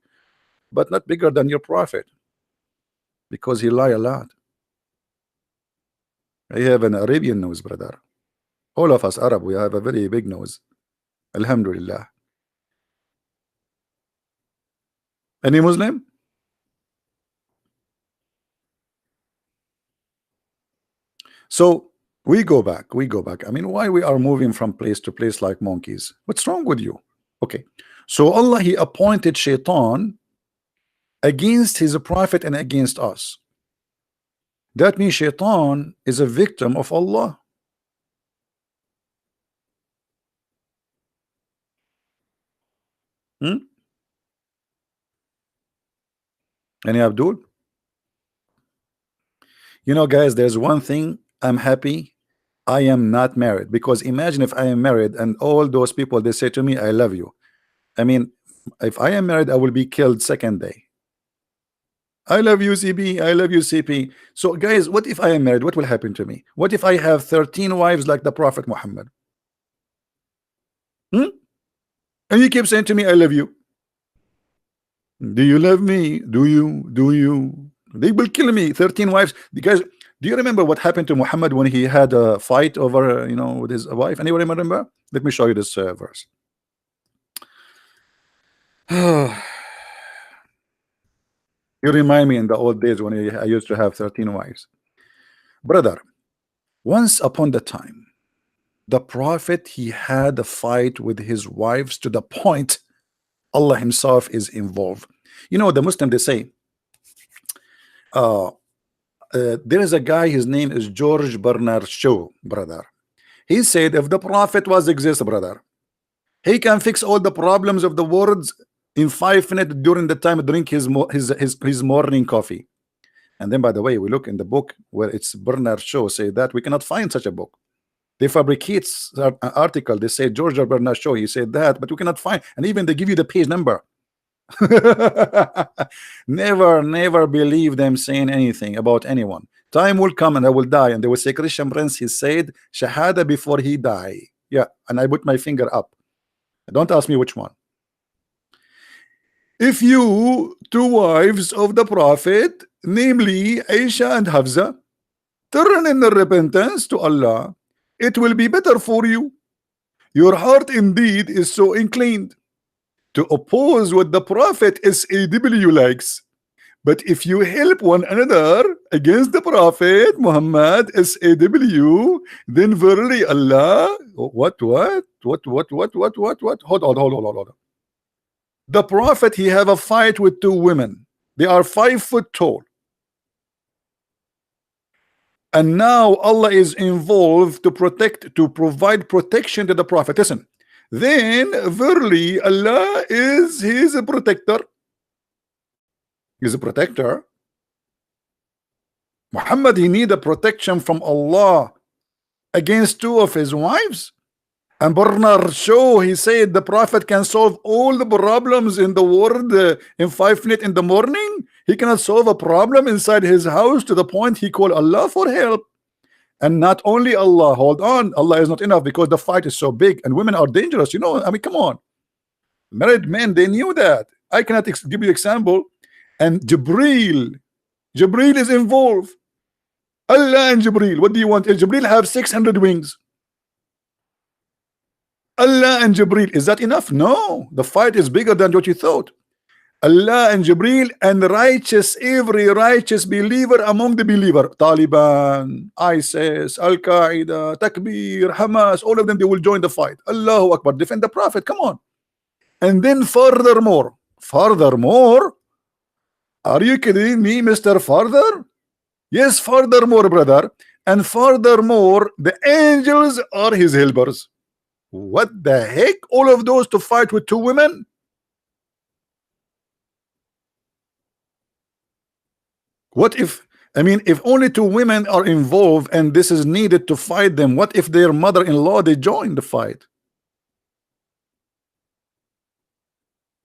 but not bigger than your prophet, because he lie a lot. I have an Arabian nose, brother. All of us Arab, we have a very big nose. Alhamdulillah. Any Muslim? So we go back. I mean, why we are moving from place to place like monkeys? What's wrong with you? Okay. So Allah, he appointed Shaitan against his prophet and against us. That means Shaitan is a victim of Allah. Any Abdul? You know, guys, there's one thing I'm happy. I am not married, because imagine if I am married and all those people, they say to me, I love you. I mean, if I am married, I will be killed second day. I love you, CP. I love you, CP. So, guys, what if I am married? What will happen to me? What if I have 13 wives like the Prophet Muhammad? And you keep saying to me, I love you. Do you love me? Do you? They will kill me. 13 wives. Guys, do you remember what happened to Muhammad when he had a fight over, with his wife? Anyone remember? Let me show you this verse. You remind me in the old days when I used to have 13 wives. Brother, once upon the time, the prophet, he had a fight with his wives to the point Allah himself is involved. The Muslim, they say, There is a guy, his name is George Bernard Shaw, brother. He said if the prophet was exist, brother, he can fix all the problems of the world in 5 minutes during the time drink his morning coffee. And then, by the way, we look in the book where it's Bernard Shaw say that we cannot find such a book. They fabricate an article. They say George Bernard Shaw, he said that, but we cannot find. And even they give you the page number. Never believe them saying anything about anyone. Time will come and I will die, and they will say Christian Prince, he said Shahada before he die. Yeah, and I put my finger up. Don't ask me which one. If you two wives of the prophet, namely Aisha and Hafsa, turn in repentance to Allah, it will be better for you. Your heart indeed is so inclined to oppose what the prophet SAW likes. But if you help one another against the prophet Muhammad SAW, then verily Allah, what? Hold on. The prophet, he have a fight with two women. They are 5 foot tall. And now Allah is involved to provide protection to the prophet. Listen, then verily Allah is his protector. He's a protector. Muhammad, he need a protection from Allah against two of his wives. And Bernard Shaw, he said the prophet can solve all the problems in the world in 5 minutes in the morning. He cannot solve a problem inside his house to the point he called Allah for help. And not only Allah, hold on, Allah is not enough because the fight is so big and women are dangerous. You know, I mean, come on. Married men, they knew that. I cannot give you example. And Jibreel is involved. Allah and Jibreel, what do you want? Jibreel have 600 wings. Allah and Jibreel, is that enough? No, the fight is bigger than what you thought. Allah and Jibreel and every righteous believer among the believer, Taliban, ISIS, Al-Qaeda, Takbir, Hamas, all of them, they will join the fight. Allahu Akbar, defend the prophet, come on. And then furthermore, are you kidding me, Mr. Further? Yes, furthermore, brother. And furthermore, the angels are his helpers. What the heck? All of those to fight with two women? What if, I mean, if only two women are involved and this is needed to fight them, what if their mother-in-law, they join the fight?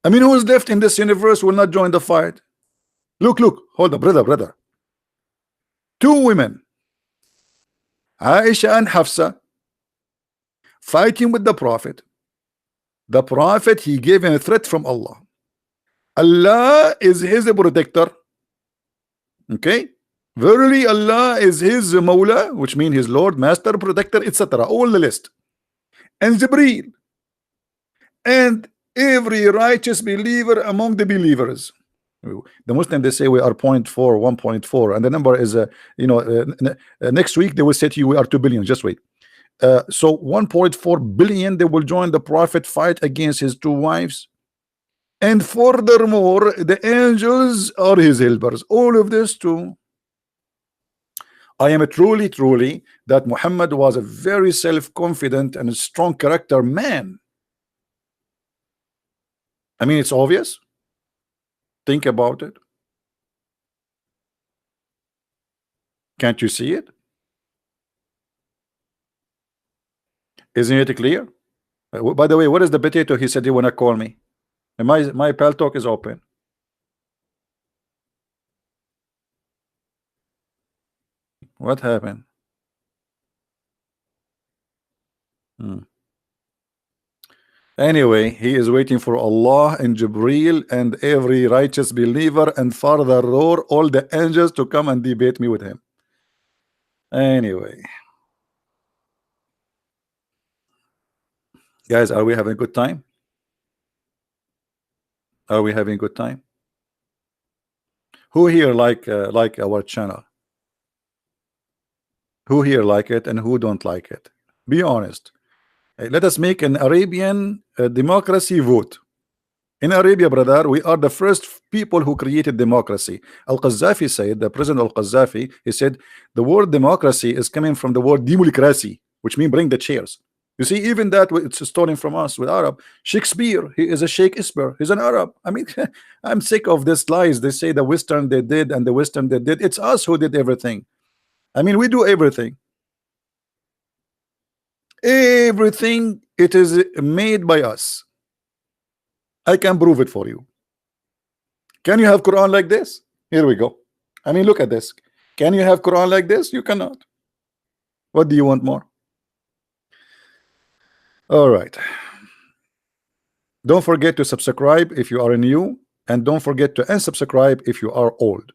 I mean, who is left in this universe will not join the fight? Look, hold on, brother. Two women, Aisha and Hafsa, fighting with the prophet. The prophet, he gave him a threat from Allah. Allah is his protector. Okay, verily Allah is his Mawla, which means his Lord, Master, Protector, etc. All the list. And Jibreel and every righteous believer among the believers. The Muslim, they say we are 0.4, 1.4, and the number is next week they will say to you we are 2 billion. Just wait. So 1.4 billion, they will join the prophet fight against his two wives. And furthermore, the angels are his helpers. All of this too. I am truly that Muhammad was a very self-confident and a strong character man. I mean, it's obvious. Think about it. Can't you see it? Isn't it clear? By the way, what is the potato? He said he wanna call me. And my pal talk is open. What happened? Anyway, he is waiting for Allah and Jibreel and every righteous believer and furthermore all the angels to come and debate me with him. Anyway, guys, are we having a good time? Are we having a good time? Who here like our channel? Who here like it and who don't like it? Be honest. Let us make an Arabian democracy vote. In Arabia, brother, we are the first people who created democracy. Al-Qaddafi said, the president Al-Qaddafi, he said, the word democracy is coming from the word democracy, which means bring the chairs. You see, even that it's stolen from us with Arab. Shakespeare, he is a Shakespeare. He's an Arab. I mean, I'm sick of this lies. They say the Western they did and the Western they did. It's us who did everything. I mean, we do everything. Everything, it is made by us. I can prove it for you. Can you have Quran like this? Here we go. I mean, look at this. Can you have Quran like this? You cannot. What do you want more? All right. Don't forget to subscribe if you are new, and don't forget to unsubscribe if you are old,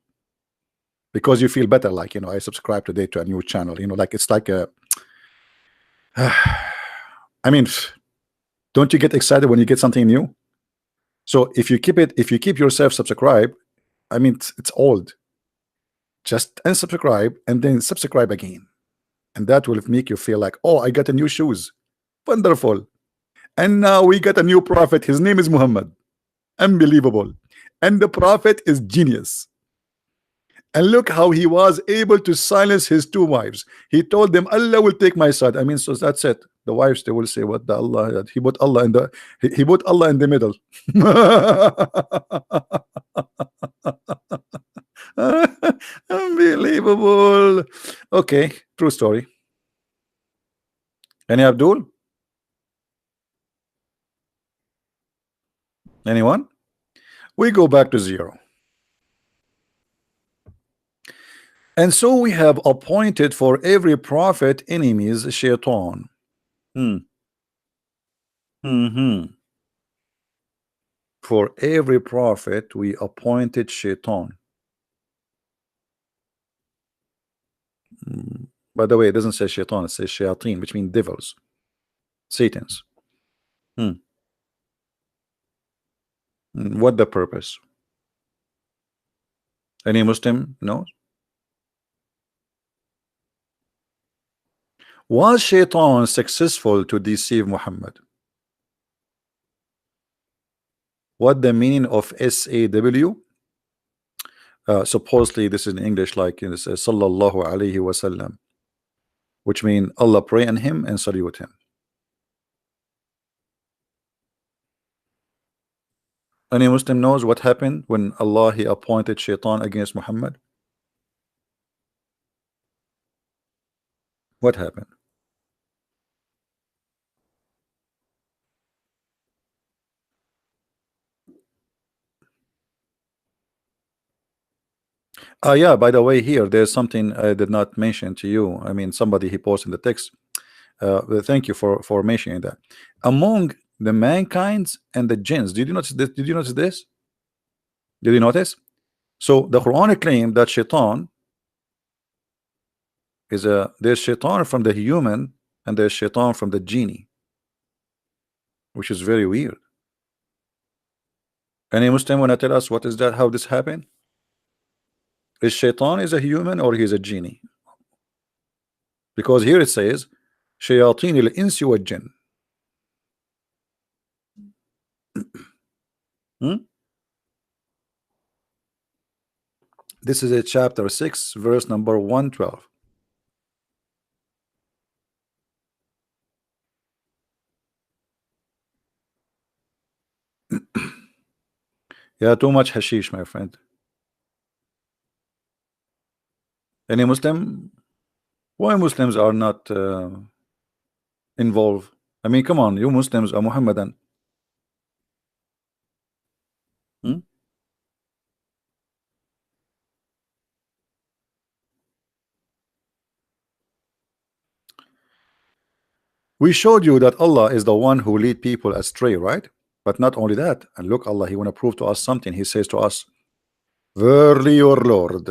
because you feel better. Like, I subscribe today to a new channel. Like it's like a. I mean, don't you get excited when you get something new? So if you keep yourself subscribed, I mean, it's old. Just unsubscribe and then subscribe again, and that will make you feel like, oh, I got a new shoes, wonderful. And now we got a new prophet. His name is Muhammad. Unbelievable. And the prophet is genius. And look how he was able to silence his two wives. He told them, Allah will take my side. I mean, so that's it. The wives, they will say, what the Allah, he put Allah in he put Allah in the middle. Unbelievable. Okay, true story. Any Abdul? Anyone? We go back to 0. And so we have appointed for every prophet enemies, shaitan. For every prophet we appointed shaitan. By the way, it doesn't say shaitan, it says shayateen, which means devils, satans. What the purpose? Any Muslim knows? Was shaitan successful to deceive Muhammad? What the meaning of SAW? Supposedly this is in English, like it says sallallahu alaihi wasallam, which means Allah pray on him and salute him. Any Muslim knows what happened when Allah he appointed shaitan against Muhammad? What happened? Yeah, by the way, here there's something I did not mention to you. I mean, somebody he posted in the text. Thank you for mentioning that. Among the mankind's and the jinns, did you notice this? Did you notice this? Did you notice? So the Quran claimed that shaitan is there's shaitan from the human and there's shaitan from the genie, which is very weird. Any Muslim want to tell us what is that? How this happened? Is shaitan is a human or he's a genie? Because here it says shayateen al-insi wa jinn. This is a chapter 6, verse number 112. Yeah, too much hashish, my friend. Any Muslim? Why Muslims are not involved? I mean, come on, you Muslims are Muhammadan. We showed you that Allah is the one who lead people astray, right? But not only that, and look, Allah, he want to prove to us something. He says to us, verily your Lord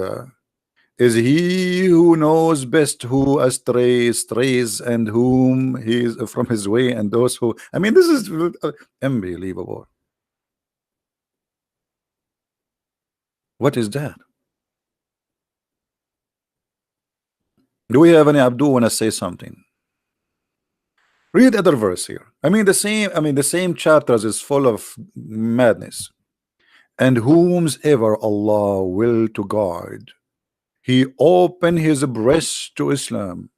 is he who knows best who strays and whom he is from his way, and those who, I mean, this is unbelievable. What is that? Do we have any Abdul want to say something? Read other verse here. I mean the same chapters is full of madness. And whomsoever Allah will to guide, He open his breast to Islam.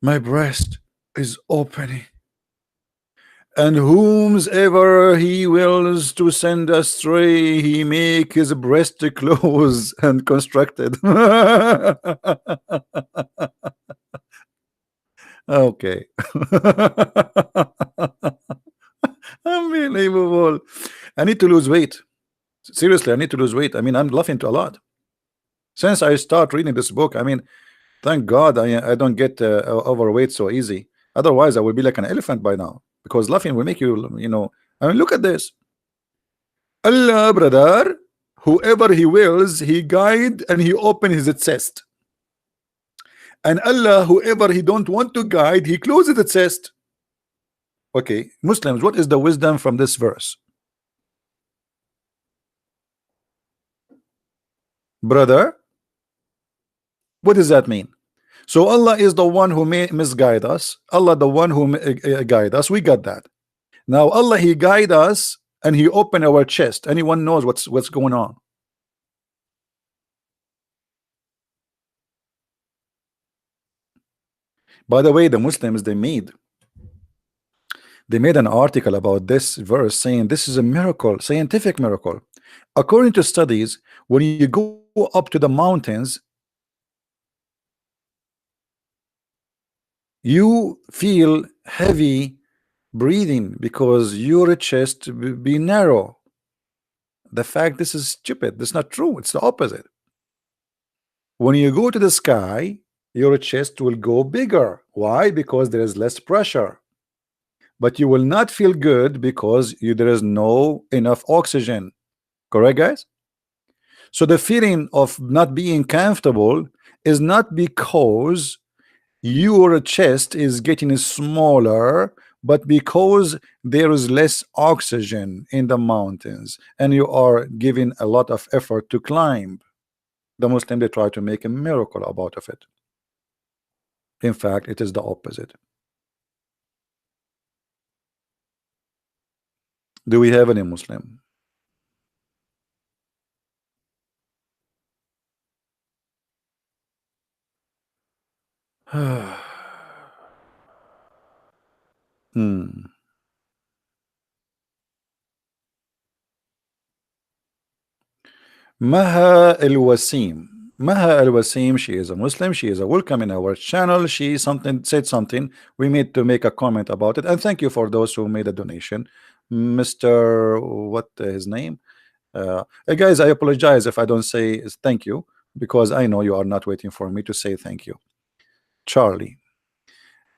My breast is opening. And whomsoever He wills to send astray, He make his breast close and constructed. Okay. Unbelievable. I need to lose weight. Seriously, I need to lose weight. I mean, I'm laughing to a lot. Since I start reading this book, I mean, thank God I don't get overweight so easy. Otherwise, I would be like an elephant by now. Because laughing will make you, I mean, look at this. Allah, brother, whoever He wills, He guide and He open his chest. And Allah, whoever He don't want to guide, He closes the chest. Okay, Muslims, what is the wisdom from this verse? Brother, what does that mean? So Allah is the one who may misguide us. Allah the one who guide us. We got that. Now Allah, He guide us and He open our chest. Anyone knows what's going on? By the way, the Muslims they made an article about this verse saying this is a miracle, scientific miracle. According to studies, when you go up to the mountains, you feel heavy breathing because your chest be narrow. The fact this is stupid. That's not true. It's the opposite. When you go to the sky, your chest will go bigger. Why? Because there is less pressure. But you will not feel good because there is no enough oxygen. Correct, guys? So the feeling of not being comfortable is not because your chest is getting smaller, but because there is less oxygen in the mountains and you are giving a lot of effort to climb. The Muslim, they try to make a miracle about of it. In fact, it is the opposite. Do we have any Muslim? Hmm. Maha Al Wasim. Maha Al Wasim, she is a Muslim, she is a welcome in our channel. She said something. We need to make a comment about it. And thank you for those who made a donation. Mr. What his name? Guys, I apologize if I don't say thank you because I know you are not waiting for me to say thank you. Charlie.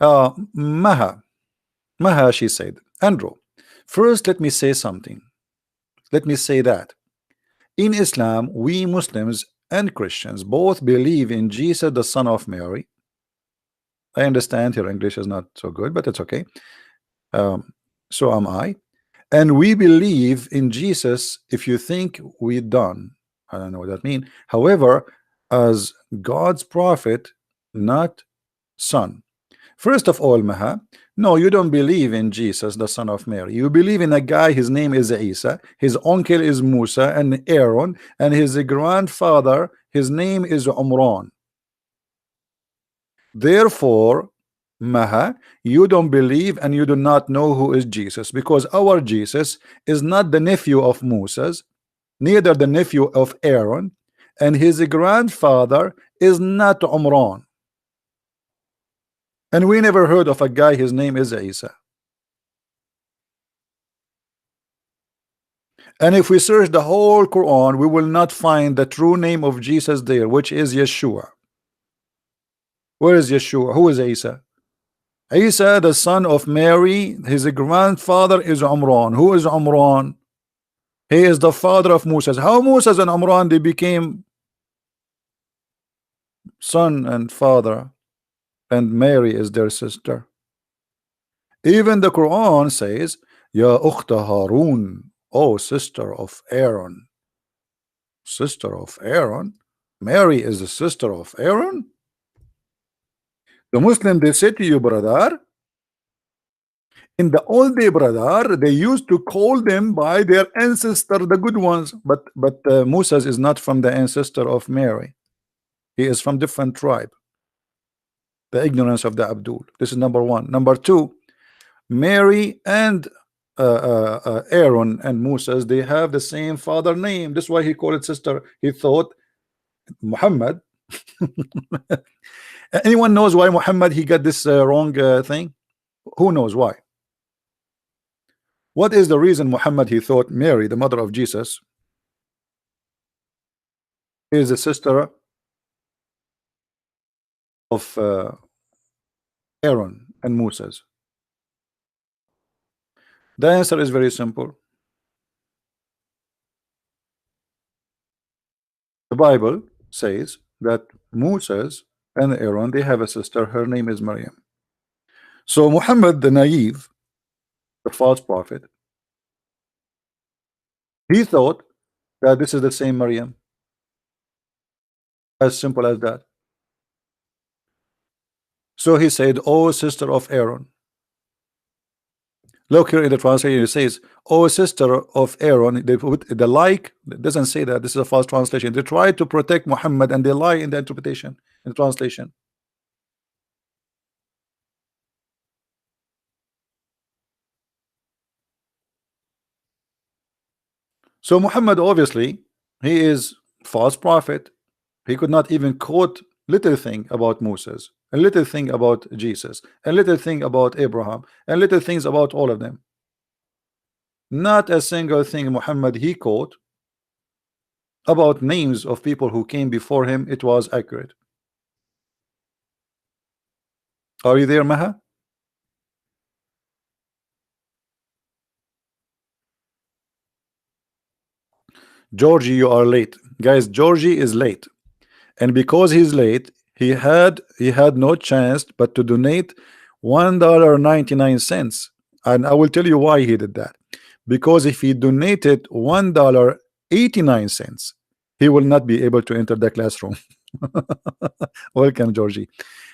Maha, she said, Andrew, first let me say something. Let me say that in Islam, we Muslims and Christians both believe in Jesus, the son of Mary. I understand your English is not so good, but it's okay. So am I. And we believe in Jesus. If you think we done, I don't know what that means. However, as God's prophet, not son. First of all, Maha, no, you don't believe in Jesus, the son of Mary. You believe in a guy, his name is Isa, his uncle is Musa and Aaron, and his grandfather, his name is Umran. Therefore, Maha, you don't believe and you do not know who is Jesus, because our Jesus is not the nephew of Moses, neither the nephew of Aaron, and his grandfather is not Umran. And we never heard of a guy, his name is Isa. And if we search the whole Quran, we will not find the true name of Jesus there, which is Yeshua. Where is Yeshua? Who is Isa? Isa, the son of Mary, his grandfather is Umran. Who is Umran? He is the father of Moses. How Moses and Umran they became son and father, and Mary is their sister. Even the Quran says, Ya ukhta Harun, oh sister of Aaron. Sister of Aaron? Mary is the sister of Aaron? The Muslim, they say to you, brother, In the old day, brother, they used to call them by their ancestor, the good ones. But Moses is not from the ancestor of Mary. He is from different tribe. The ignorance of the Abdul. This is number one. Number two, Mary and Aaron and Moses, they have the same father name. That's why he called it sister. He thought Muhammad. Anyone knows why Muhammad he got this wrong thing? Who knows why? What is the reason Muhammad he thought Mary, the mother of Jesus, is the sister of Aaron and Moses? The answer is very simple. The Bible says that Moses and Aaron, they have a sister. Her name is Maryam. So Muhammad, the naive, the false prophet, he thought that this is the same Maryam. As simple as that. So he said, "Oh, sister of Aaron." Look here in the translation, it says, "Oh, sister of Aaron." They put the like. It doesn't say that. This is a false translation. They try to protect Muhammad and they lie in the interpretation, in the translation. So Muhammad, obviously, he is false prophet. He could not even quote little thing about Moses, a little thing about Jesus, a little thing about Abraham, and little things about all of them. Not a single thing Muhammad he quote about names of people who came before him. It was accurate. Are you there, Maha? Georgie, you are late. Guys, Georgie is late. And because he's late, he had no chance but to donate $1.99. And I will tell you why he did that. Because if he donated $1.89, he will not be able to enter the classroom. Welcome, Georgie.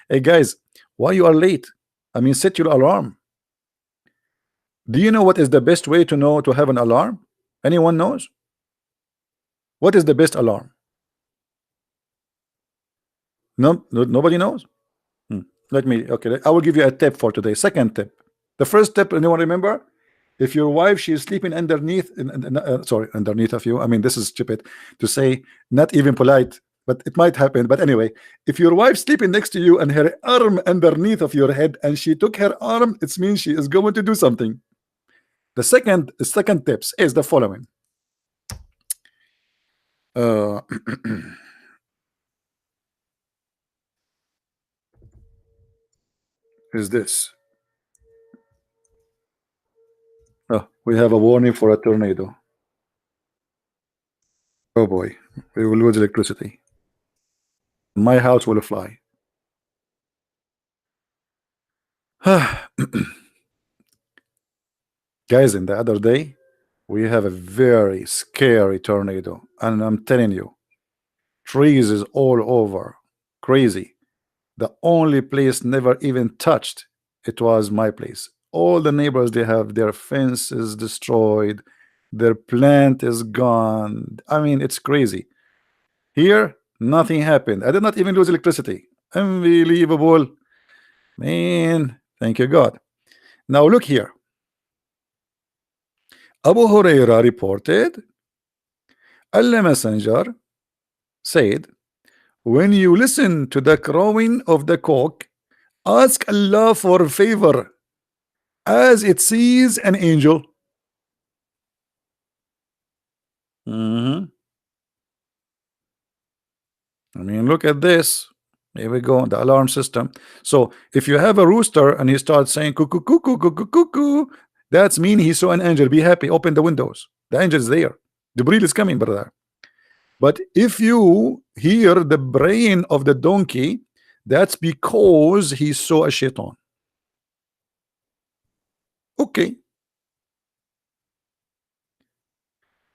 Hey guys, why you are late? I mean, set your alarm. Do you know what is the best way to know to have an alarm? Anyone knows? What is the best alarm? No, nobody knows. Let me, okay, I will give you a tip for today. Second tip. The first tip, anyone remember? If your wife, she is sleeping underneath, sorry, underneath of you. I mean, this is stupid to say, not even polite, but it might happen. But anyway, if your wife sleeping next to you and her arm underneath of your head and she took her arm, it means she is going to do something. The second tips is the following. Is this. Oh, we have a warning for a tornado. Oh boy, we will lose electricity. My house will fly. Guys, in the other day, we have a very scary tornado, and I'm telling you, trees is all over, crazy. The only place never even touched, it was my place. All the neighbors, they have their fences destroyed, their plant is gone. I mean, it's crazy. Here, nothing happened. I did not even lose electricity. Unbelievable, man. Thank you, God. Now look here. Abu Huraira reported, Allah Messenger said, when you listen to the crowing of the cock, ask Allah for favor as it sees an angel. I mean, look at this. Here we go, the alarm system. So if you have a rooster and he starts saying cuckoo, cuckoo, cuckoo, cuckoo, that's mean he saw an angel. Be happy, open the windows. The angel is there. Jibril is coming, brother. But if you hear the braying of the donkey, that's because he saw a shaitan. Okay.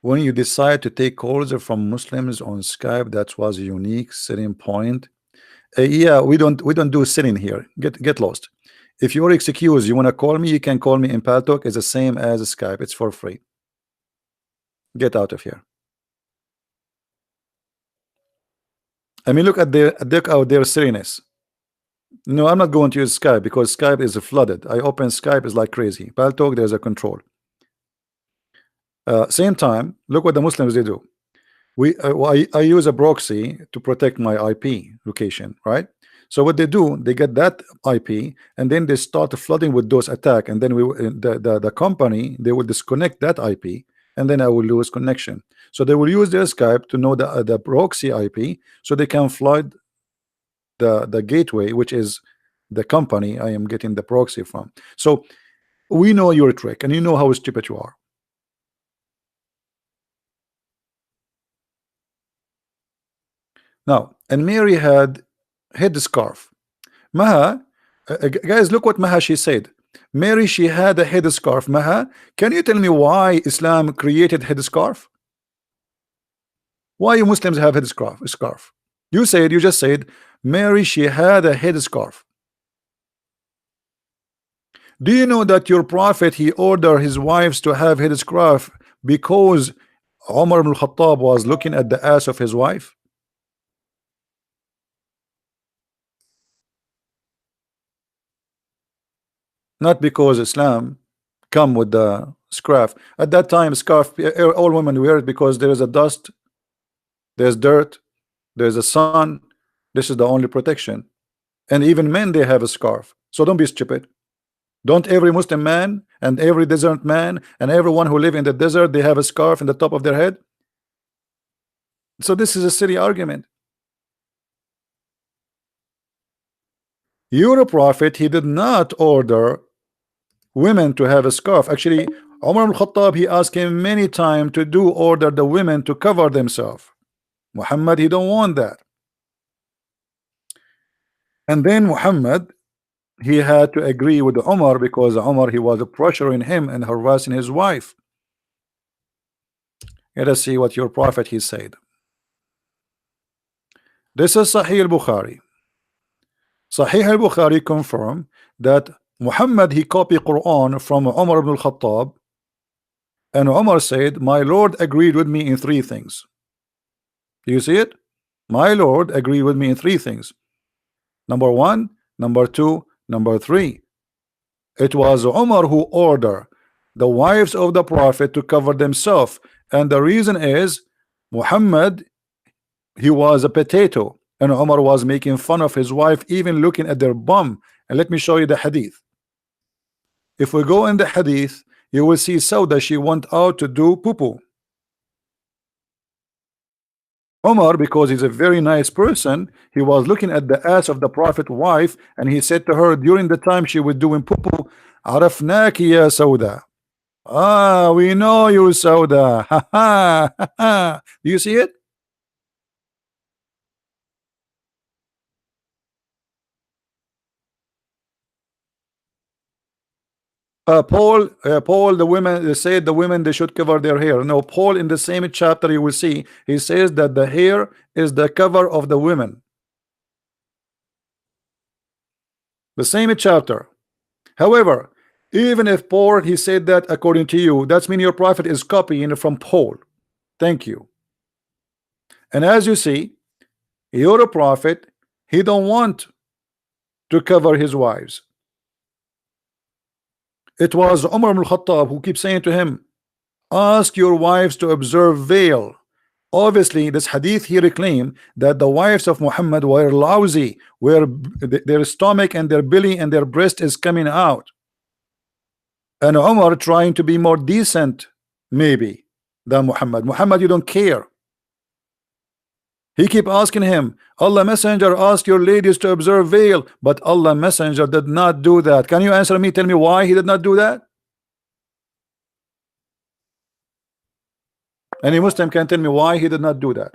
When you decide to take calls from Muslims on Skype, that was a unique selling point. Yeah, we don't do sitting here. Get lost. If you're excused, you want to call me, you can call me in Paltalk. It's the same as Skype. It's for free. Get out of here. I mean, look out their silliness. No, I'm not going to use Skype because Skype is flooded. I open Skype is like crazy. Paltalk, there's a control. Same time, look what the Muslims they do. I use a proxy to protect my IP location, right? So what they do, they get that IP and then they start flooding with those attack, and then the company they will disconnect that IP, and then I will lose connection. So they will use their Skype to know the proxy IP, so they can flood the gateway, which is the company I am getting the proxy from. So we know your trick, and you know how stupid you are. Now, and Mary had head scarf. Maha, guys, look what Maha she said. Mary, she had a head scarf. Maha, can you tell me why Islam created head scarf? Why you Muslims have head scarf? You just said Mary, she had a head scarf. Do you know that your prophet he ordered his wives to have head scarf because Umar ibn Khattab was looking at the ass of his wife? Not because Islam come with the scarf. At that time, scarf all women wear it because there is a dust, there's dirt, there's a sun. This is the only protection. And even men they have a scarf. So don't be stupid. Don't every Muslim man and every desert man and everyone who live in the desert they have a scarf in the top of their head? So this is a silly argument. Your prophet he did not order women to have a scarf. Actually, Umar al-Khattab he asked him many times to do order the women to cover themselves. Muhammad he don't want that. And then Muhammad he had to agree with Umar because Umar he was pressuring him and harassing his wife. Let us see what your prophet he said. This is Sahih al-Bukhari. Sahih al-Bukhari confirm that Muhammad he copied Quran from Umar ibn al-Khattab, and Umar said, my Lord agreed with me in three things. You see it? My Lord agreed with me in three things. Number one, number two, number three. It was Umar who ordered the wives of the Prophet to cover themselves, and the reason is Muhammad he was a potato, and Umar was making fun of his wife, even looking at their bum. And let me show you the hadith. If we go in the hadith, you will see Sauda, she went out to do poo-poo. Umar, because he's a very nice person, he was looking at the ass of the Prophet wife, and he said to her during the time she was doing poo-poo, Arafnaki ya Sauda. Ah, we know you, Sauda. Ha ha ha ha. Do you see it? Paul, the women they said the women they should cover their hair. No, Paul in the same chapter you will see he says that the hair is the cover of the women. The same chapter. However, even if Paul he said that according to you, that's mean your prophet is copying from Paul. Thank you. And as you see, your prophet he don't want to cover his wives. It was Umar ibn Khattab who keeps saying to him, ask your wives to observe veil. Obviously, this hadith here claim that the wives of Muhammad were lousy, where their stomach and their belly and their breast is coming out. And Umar trying to be more decent, maybe, than Muhammad. Muhammad, you don't care. He keep asking him, Allah Messenger, ask your ladies to observe veil, but Allah Messenger did not do that. Can you answer me? Tell me why he did not do that? Any Muslim can tell me why he did not do that.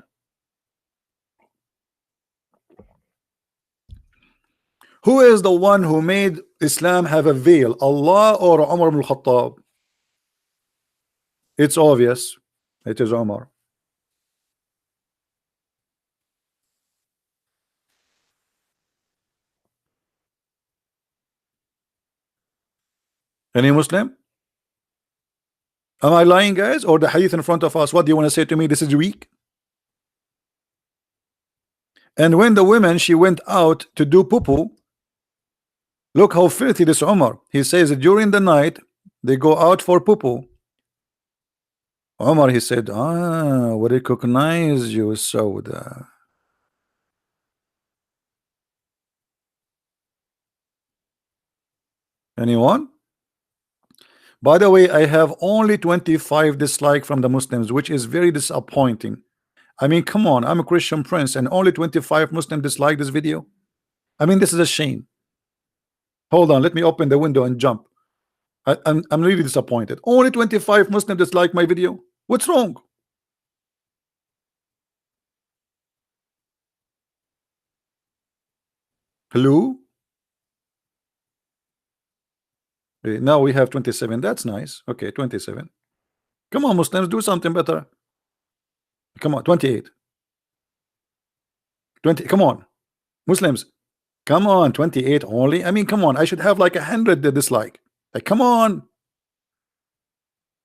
Who is the one who made Islam have a veil, Allah or Umar ibn Khattab? It's obvious. It is Umar. Any Muslim? Am I lying, guys? Or the hadith in front of us? What do you want to say to me? This is weak. And when the woman she went out to do poo-poo, look how filthy this Umar. He says that during the night they go out for poo-poo. Umar, he said, ah, we recognize you, Sauda. Anyone? By the way, I have only 25 dislike from the Muslims, which is very disappointing. I mean, come on, I'm a Christian prince and only 25 Muslims dislike this video. I mean, this is a shame. Hold on, let me open the window and jump. I'm really disappointed. Only 25 Muslims dislike my video. What's wrong? Hello? Now we have 27. That's nice. Okay, 27. Come on, Muslims, do something better. Come on, 28. 20. Come on, Muslims. Come on, 28 only. I mean, come on. I should have like 100 dislike. Like, come on.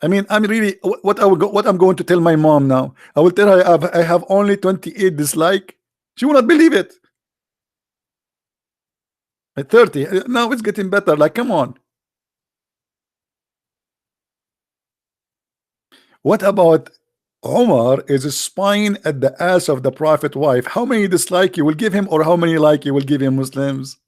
I mean, I'm really what I'm going to tell my mom now. I will tell her I have only 28 dislike. She will not believe it. At 30. Now it's getting better. Like, come on. What about Omar is spying at the ass of the Prophet wife? How many dislike you will give him, or how many like you will give him, Muslims?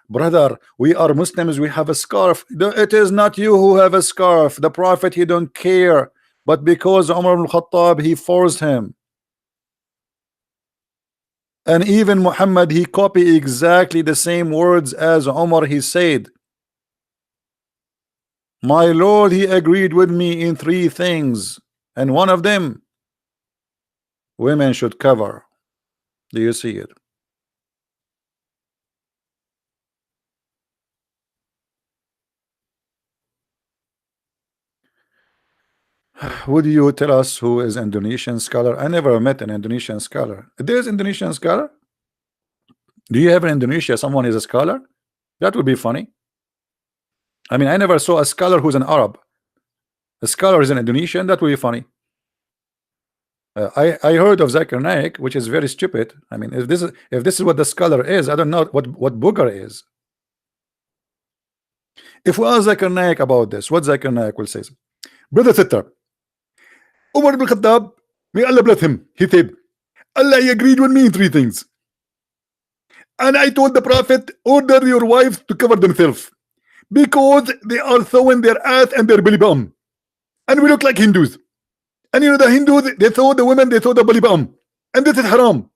Brother, we are Muslims, we have a scarf. It is not you who have a scarf. The Prophet, he don't care. But because Umar ibn Khattab, he forced him. And even Muhammad, he copied exactly the same words as Umar, he said. My Lord, he agreed with me in 3 things. And one of them, women should cover. Do you see it? Would you tell us who is Indonesian scholar? I never met an Indonesian scholar. There's Indonesian scholar? Do you have in Indonesia someone is a scholar? That would be funny. I mean, I never saw a scholar who's an Arab. A scholar is an Indonesian. That would be funny. I heard of Zakir Naik, which is very stupid. I mean, if this is what the scholar is, I don't know what booger is. If we ask Zakir Naik about this, what Zakir Naik will say? Brother sister, Umar ibn Khattab, may Allah bless him, he said, Allah agreed with me in 3 things. And I told the Prophet, order your wives to cover themselves because they are throwing their ass and their belly button. And we look like Hindus. And you know the Hindus, they throw the women, they throw the belly button. And this is haram.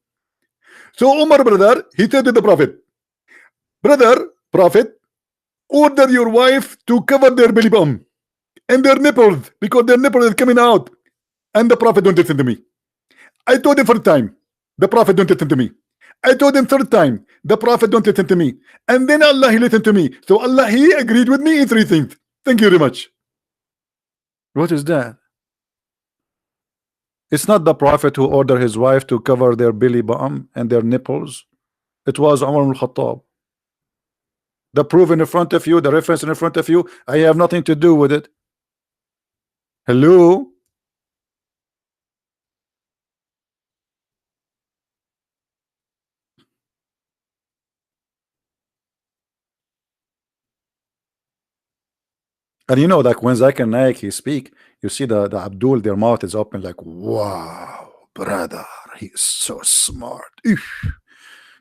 So Umar, brother, he said to the Prophet, brother, Prophet, order your wife to cover their belly button and their nipples because their nipple is coming out. And the Prophet don't listen to me. I told him 1st time, the Prophet don't listen to me. I told him 3rd time, the Prophet don't listen to me. And then Allah, he listened to me. So Allah, he agreed with me in 3 things. Thank you very much. What is that? It's not the Prophet who ordered his wife to cover their belly button and their nipples. It was Umar ibn Khattab. The proof in front of you, the reference in front of you, I have nothing to do with it. Hello? And you know, like when Zakir Naik he speak, you see the Abdul, their mouth is open like, wow, brother, he's so smart. Eesh.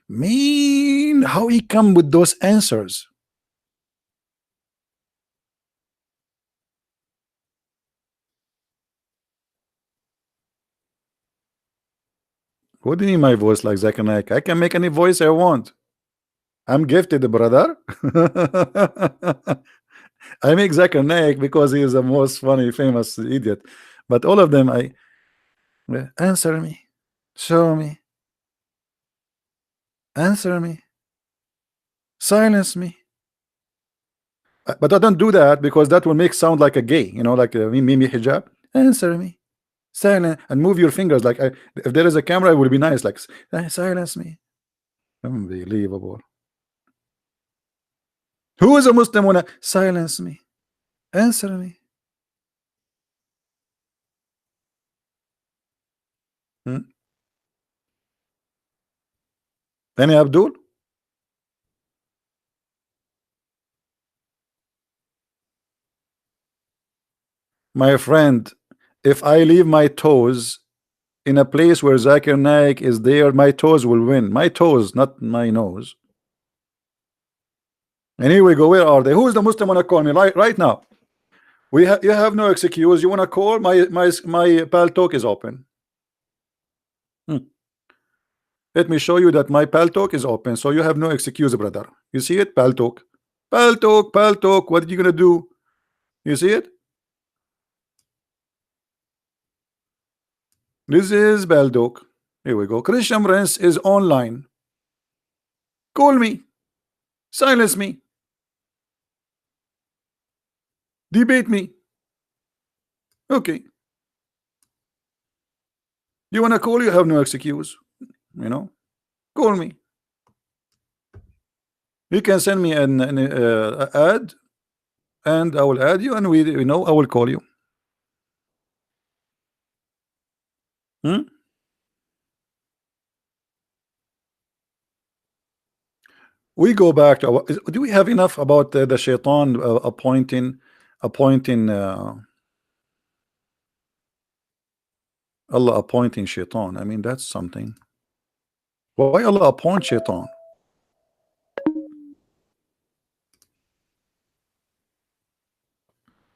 Man, how he come with those answers? What do you mean my voice like Zakir Naik? I can make any voice I want. I'm gifted, brother. I make Zakir Naik because he is the most funny, famous idiot. But all of them, I answer me, show me, answer me, silence me. But I don't do that because that will make sound like a gay, you know, like Mimi hijab. Answer me, silence, and move your fingers. Like if there is a camera, it would be nice. Like silence me. Unbelievable. Who is a Muslim wanna silence me? Answer me. Hmm? Any Abdul? My friend, if I leave my toes in a place where Zakir Naik is there, my toes will win. My toes, not my nose. And here we go. Where are they? Who is the Muslim wanna call me right now? You have no excuse. You wanna call? My pal talk is open. Hmm. Let me show you that my pal talk is open, so you have no excuse, brother. You see it? Pal talk. Pal talk, pal talk. What are you gonna do? You see it? This is pal talk. Here we go. Christian Prince is online. Call me. Silence me. Debate me. Okay. You wanna call? You have no excuse. You know. Call me. You can send me an ad, and I will add you, and we know I will call you. Hmm? We go back to do we have enough about the shaitan appointing Allah appointing shaitan? I mean, that's something. Why Allah appoint shaitan?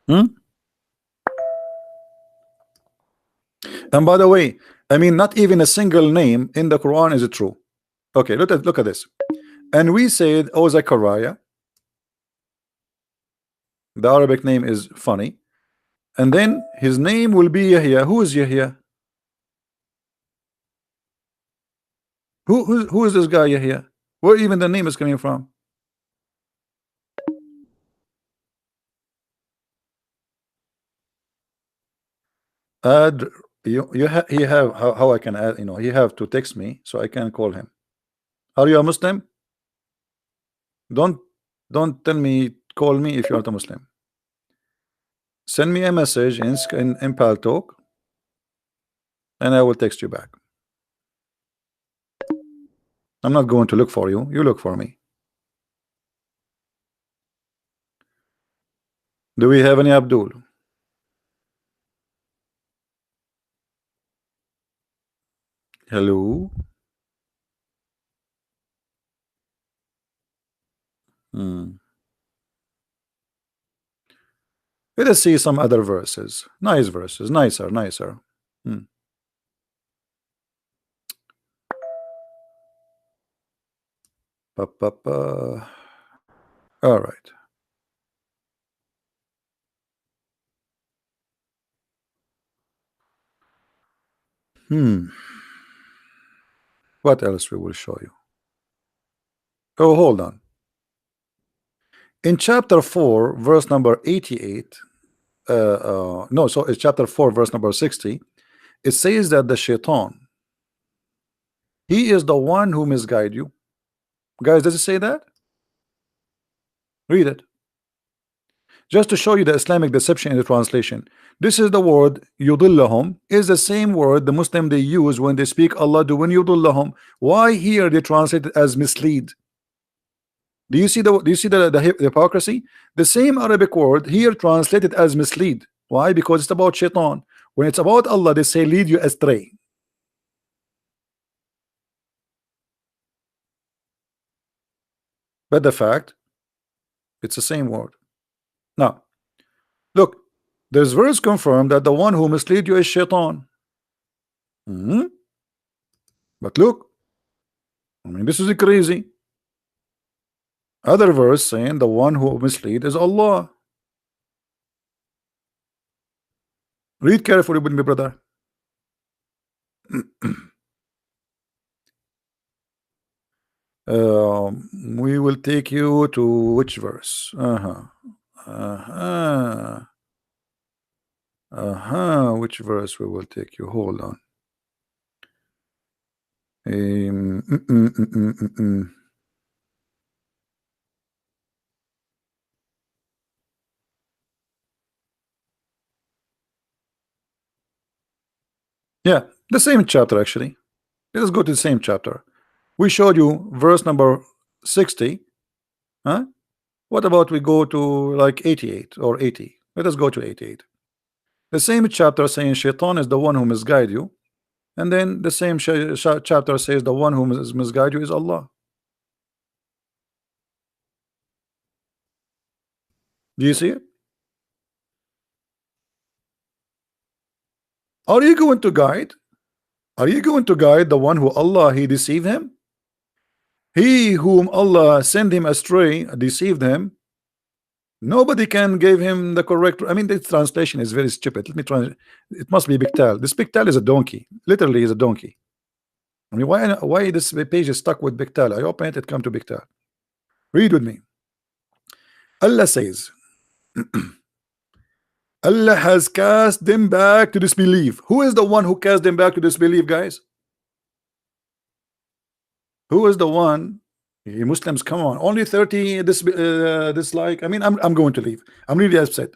Hmm? And by the way, I mean, not even a single name in the Quran is true. Okay, look at this. And we said, oh, Zechariah, the Arabic name is funny, and then his name will be Yahya. Who is Yahya? Who is this guy Yahya? Where even the name is coming from? Add you have how I can add, he have to text me so I can call him. Are you a Muslim? Don't don't tell me call me if you're not a Muslim. Send me a message in Pal Talk and I will text you back. I'm not going to look for you. You look for me. Do we have any Abdul? Hello. Hmm. Let us see some other verses. Nice verses. Nicer. Hmm. Pa, pa, pa. All right. Hmm. What else we will show you? Oh, hold on. In chapter 4, verse number 88, no, so it's chapter 4, verse number 60, it says that the shaitan, he is the one who misguide you. Guys, does it say that? Read it. Just to show you the Islamic deception in the translation. This is the word yudillahum, is the same word the Muslim they use when they speak Allah do when yudillahum. Why here they translate it as mislead? Do you see the hypocrisy? The same Arabic word here translated as mislead. Why? Because it's about shaitan. When it's about Allah, they say lead you astray. But the fact, it's the same word. Now, look, there's verse confirmed that the one who mislead you is shaitan. Mhm. But look, I mean, this is crazy. Other verse saying the one who mislead is Allah. Read carefully with me, brother. We will take you to which verse? Which verse we will take you? Hold on. Um, mm, mm, mm, mm, mm, mm. Yeah, the same chapter actually. Let us go to the same chapter. We showed you verse number 60. Huh? What about we go to like 88 or 80? Let us go to 88. The same chapter saying Shaitan is the one who misguide you, and then the same chapter says the one who misguide you is Allah. Do you see it? Are you going to guide? Are you going to guide the one who Allah he deceived him? He whom Allah sent him astray deceived him. Nobody can give him the correct. I mean, this translation is very stupid. Let me try. It must be Bictal. This Bictal is a donkey. Literally, is a donkey. I mean, why this page is stuck with Bictal? I open it, it come to Bictal. Read with me. Allah says, Allah has cast them back to disbelief. Who is the one who cast them back to disbelief, guys? Who is the one? You Muslims, come on. Only 30 dislike. I mean, I'm going to leave. I'm really upset.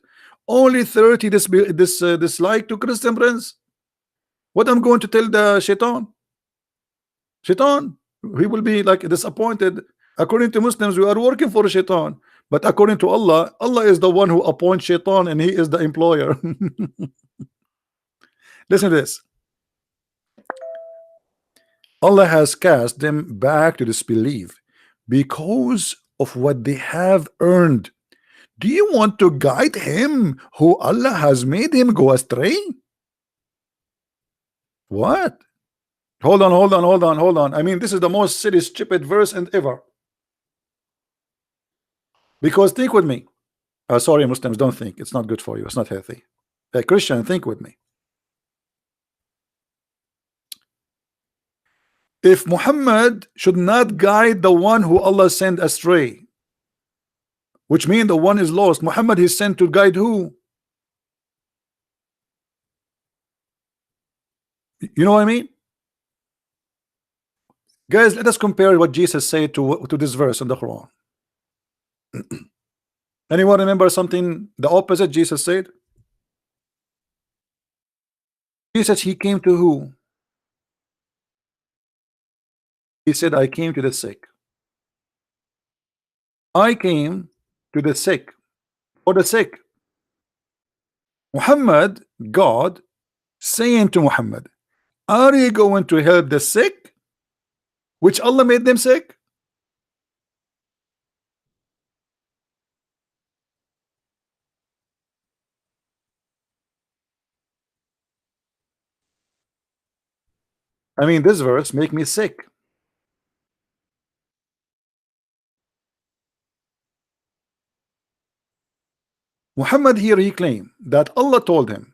Only 30 dislike to Christian Prince. What I'm going to tell the Shaitan? Shaitan, he will be like disappointed. According to Muslims, we are working for Shaitan. But according to Allah, Allah is the one who appoints Shaitan and he is the employer. Listen to this. Allah has cast them back to disbelief because of what they have earned. Do you want to guide him who Allah has made him go astray? What? Hold on. I mean, this is the most silly, stupid verse and ever. Because think with me. Sorry, Muslims, don't think. It's not good for you. It's not healthy. Christian, think with me. If Muhammad should not guide the one who Allah sent astray, which means the one is lost, Muhammad is sent to guide who? You know what I mean? Guys, let us compare what Jesus said to this verse in the Quran. Anyone remember something the opposite Jesus said? Jesus, he came to who? He said, I came to the sick. I came to the sick, for the sick. Muhammad, God, saying to Muhammad, are you going to help the sick, which Allah made them sick? I mean, this verse make me sick. Muhammad here, he claimed that Allah told him,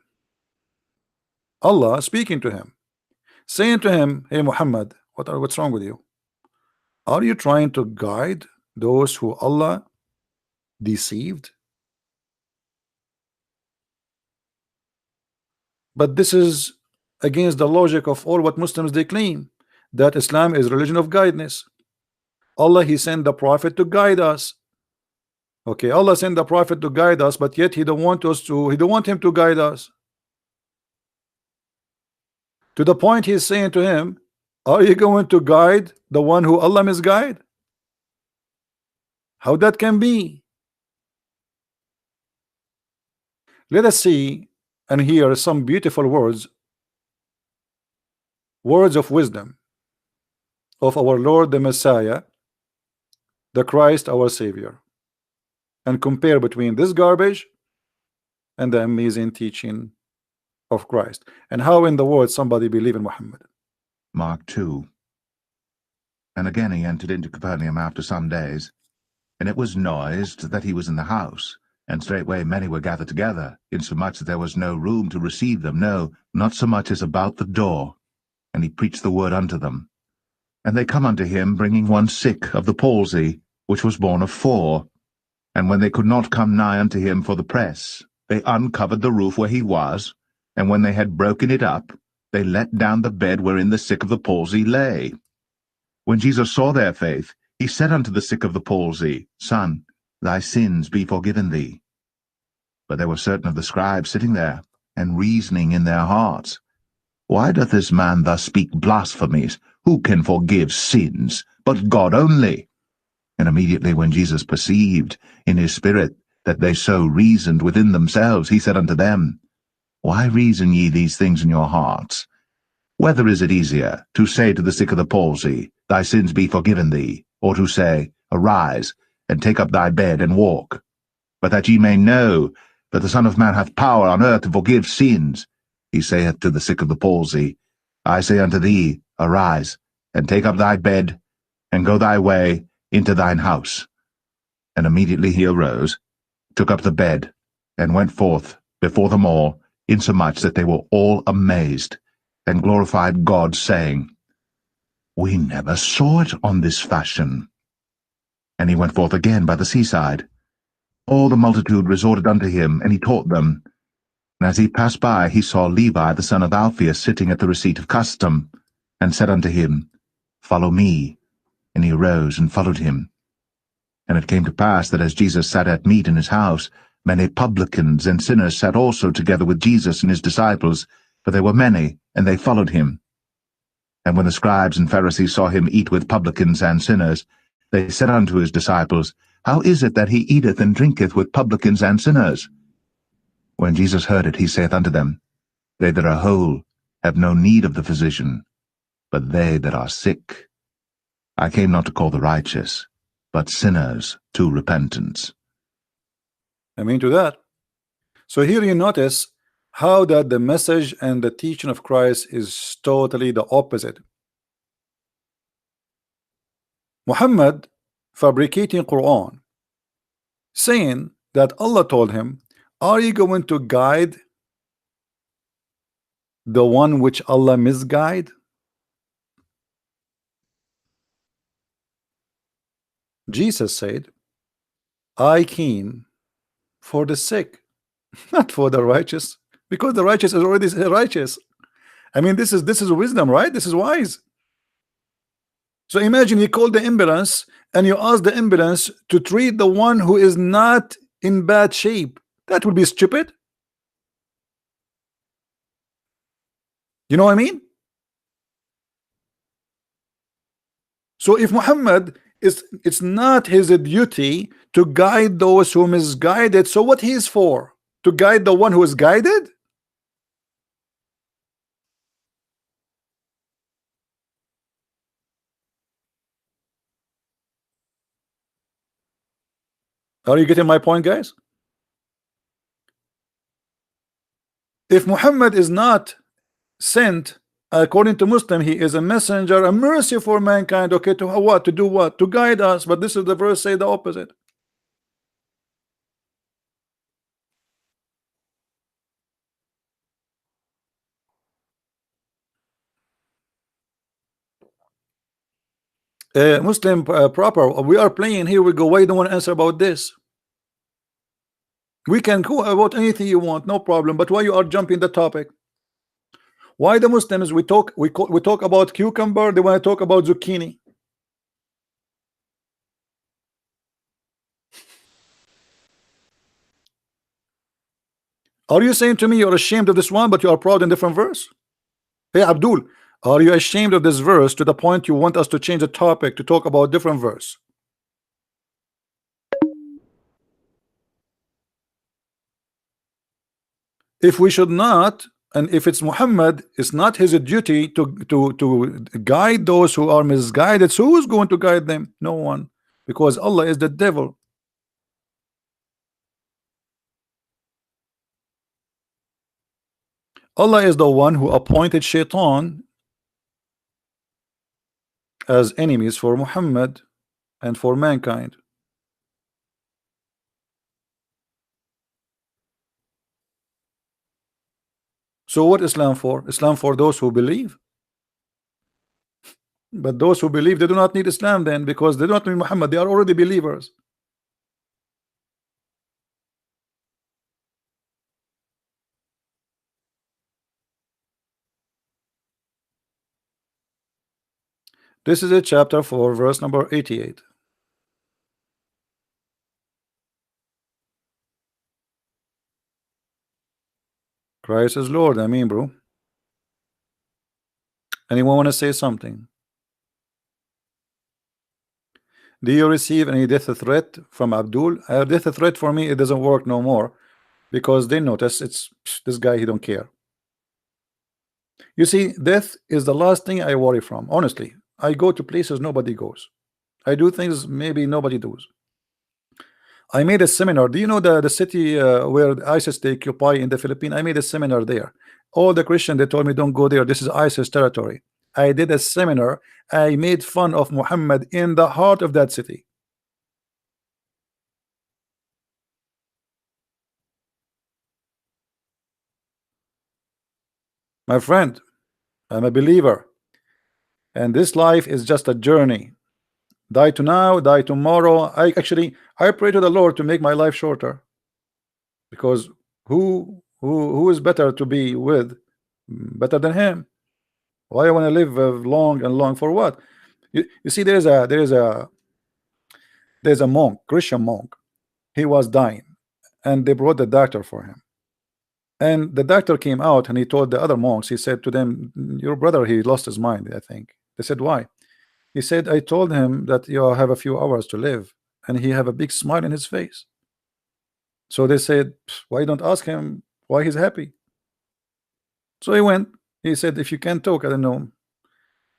Allah speaking to him, saying to him, hey Muhammad, what's wrong with you? Are you trying to guide those who Allah deceived? But this is against the logic of all what Muslims they claim, that Islam is religion of guidance. Allah, he sent the prophet to guide us. Okay, Allah sent the prophet to guide us, but yet he don't want him to guide us. To the point he's saying to him, are you going to guide the one who Allah misguide? How that can be? Let us see and hear some beautiful words of wisdom of our Lord the Messiah, the Christ our Savior, and compare between this garbage and the amazing teaching of Christ, and how in the world somebody believe in Muhammad. Mark 2. And again he entered into Capernaum after some days, and it was noised that he was in the house, and straightway many were gathered together, insomuch that there was no room to receive them, no, not so much as about the door. And he preached the word unto them. And they come unto him, bringing one sick of the palsy, which was born of 4. And when they could not come nigh unto him for the press, they uncovered the roof where he was, and when they had broken it up, they let down the bed wherein the sick of the palsy lay. When Jesus saw their faith, he said unto the sick of the palsy, Son, thy sins be forgiven thee. But there were certain of the scribes sitting there, and reasoning in their hearts, Why doth this man thus speak blasphemies? Who can forgive sins but God only? And immediately when Jesus perceived in his spirit that they so reasoned within themselves, he said unto them, Why reason ye these things in your hearts? Whether is it easier to say to the sick of the palsy, Thy sins be forgiven thee, or to say, Arise, and take up thy bed and walk? But that ye may know that the Son of Man hath power on earth to forgive sins, he saith to the sick of the palsy, I say unto thee, Arise, and take up thy bed, and go thy way into thine house. And immediately he arose, took up the bed, and went forth before them all, insomuch that they were all amazed, and glorified God, saying, We never saw it on this fashion. And he went forth again by the seaside. All the multitude resorted unto him, and he taught them. And as he passed by, he saw Levi the son of Alphaeus sitting at the receipt of custom, and said unto him, Follow me. And he arose and followed him. And it came to pass that as Jesus sat at meat in his house, many publicans and sinners sat also together with Jesus and his disciples, for they were many, and they followed him. And when the scribes and Pharisees saw him eat with publicans and sinners, they said unto his disciples, How is it that he eateth and drinketh with publicans and sinners? When Jesus heard it, he saith unto them, They that are whole have no need of the physician, but they that are sick. I came not to call the righteous, but sinners to repentance. I mean to that. So here you notice how that the message and the teaching of Christ is totally the opposite. Muhammad fabricating Quran, saying that Allah told him, are you going to guide the one which Allah misguide? Jesus said, I came for the sick, not for the righteous, because the righteous is already righteous. I mean, this is wisdom, right? This is wise. So imagine you call the ambulance and you ask the ambulance to treat the one who is not in bad shape. That would be stupid. You know what I mean? So if Muhammad is, it's not his duty to guide those who misguided. So what he is for? To guide the one who is guided? Are you getting my point, guys? If Muhammad is not sent according to Muslim, he is a messenger, a mercy for mankind. Okay, to what? To do what? To guide us. But this is the verse say the opposite. Muslim proper. We are playing here. We go. Why you don't want to answer about this? We can go about anything you want, no problem. But why you are jumping the topic? Why the Muslims we talk about cucumber? They want to talk about zucchini. Are you saying to me you're ashamed of this one, but you are proud in different verse? Hey Abdul, are you ashamed of this verse to the point you want us to change the topic to talk about different verse? If we should not, and if it's Muhammad, it's not his duty to guide those who are misguided. So who's going to guide them? No one, because Allah is the devil. Allah is the one who appointed Shaitan as enemies for Muhammad and for mankind. So what Islam for? Islam for those who believe. But those who believe, they do not need Islam then, because they do not need Muhammad. They are already believers. This is a chapter 4, verse number 88. Christ is Lord. I mean, bro. Anyone want to say something? Do you receive any death threat from Abdul? Death threat for me, it doesn't work no more because they notice it's this guy, he don't care. You see, death is the last thing I worry from. Honestly, I go to places nobody goes. I do things maybe nobody does. I made a seminar. Do you know the city where ISIS they occupy in the Philippines? I made a seminar there. All the Christians they told me don't go there. This is ISIS territory. I did a seminar. I made fun of Muhammad in the heart of that city. My friend, I'm a believer, and this life is just a journey. Die to now, die tomorrow. I pray to the Lord to make my life shorter because who is better to be with, better than him? Why I want to live long and long for what? You see, there's a monk, Christian monk. He was dying, and they brought the doctor for him. And the doctor came out and he told the other monks. He said to them, "Your brother, he lost his mind, I think." They said, "Why?" He said, "I told him that you have a few hours to live, and he have a big smile in his face." So they said, "Why don't ask him why he's happy?" So he went. He said, "If you can't talk, I don't know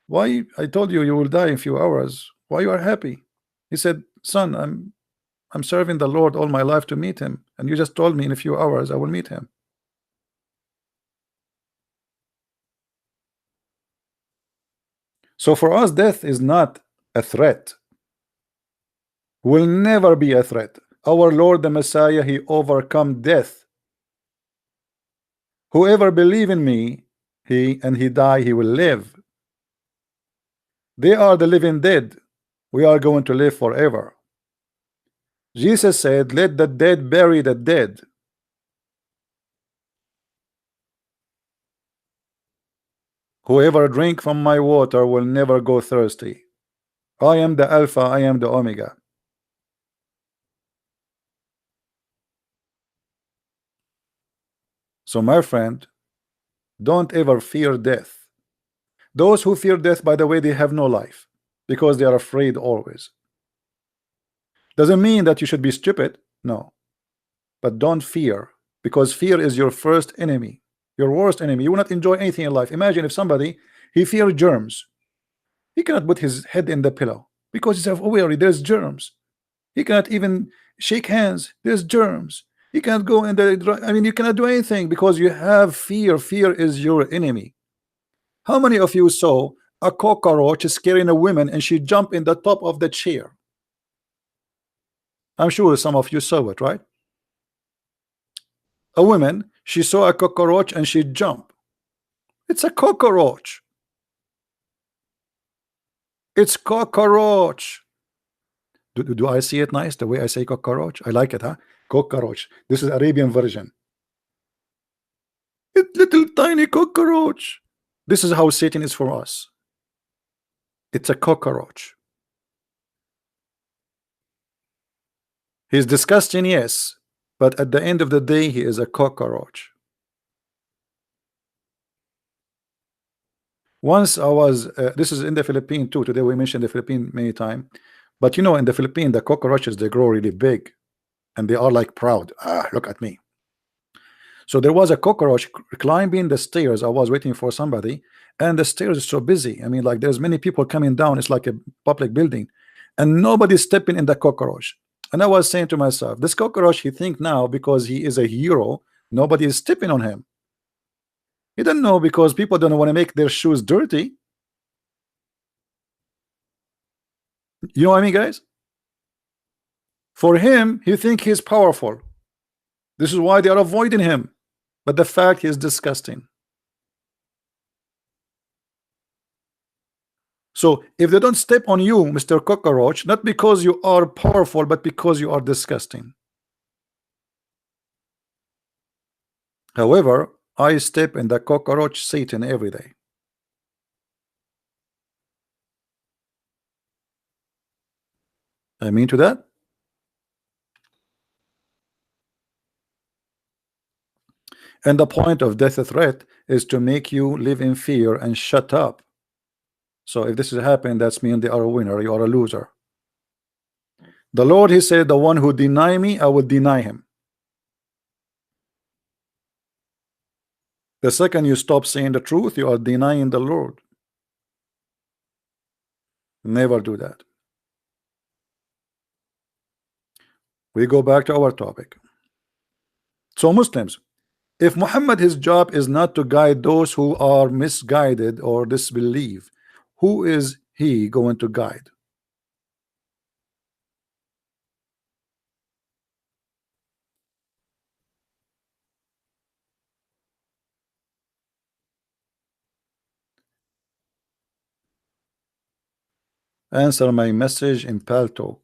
why. I told you you will die in a few hours. Why you are happy?" He said, "Son, I'm serving the Lord all my life to meet him, and you just told me in a few hours I will meet him." So for us, death is not a threat. Will never be a threat. Our Lord the Messiah, he overcome death. Whoever believe in me, he die, he will live. They are the living dead. We are going to live forever. Jesus said, "Let the dead bury the dead." Whoever drink from my water will never go thirsty. I am the Alpha, I am the Omega. So my friend, don't ever fear death. Those who fear death, by the way, they have no life because they are afraid always. Doesn't mean that you should be stupid, no, but don't fear, because fear is your first enemy, your worst enemy. You will not enjoy anything in life. Imagine if somebody, he fears germs. He cannot put his head in the pillow because he's aware there's germs. He cannot even shake hands, there's germs. He cannot go in the, I mean, you cannot do anything because you have fear. Fear is your enemy. How many of you saw a cockroach scaring a woman and she jumped in the top of the chair? I'm sure some of you saw it, right? A woman, she saw a cockroach and she jumped. It's a cockroach. It's cockroach. Do I see it nice the way I say cockroach? I like it, huh? Cockroach. This is Arabian version. It little tiny cockroach. This is how Satan is for us. It's a cockroach. He's disgusting, yes, but at the end of the day, he is a cockroach. Once I was, this is in the Philippines too. Today we mentioned the Philippines many times, but you know, in the Philippines, the cockroaches they grow really big, and they are like proud. Ah, look at me. So there was a cockroach climbing the stairs. I was waiting for somebody, and the stairs is so busy. I mean, like there's many people coming down. It's like a public building, and nobody's stepping in the cockroach. And I was saying to myself, this cockroach, he think now because he is a hero, nobody is stepping on him. He doesn't know because people don't want to make their shoes dirty. You know what I mean, guys? For him, he think he's powerful. This is why they are avoiding him. But the fact is disgusting. So if they don't step on you, Mr. Cockroach, not because you are powerful, but because you are disgusting. However, I step in the cockroach Satan every day. I mean to that. And the point of death threat is to make you live in fear and shut up. So if this is happening, that's mean they are a winner, you are a loser. The Lord, he said, the one who deny me, I will deny him. The second you stop saying the truth, you are denying the Lord. Never do that. We go back to our topic. So Muslims, if Muhammad, his job is not to guide those who are misguided or disbelieve, who is he going to guide? Answer my message in Paltalk.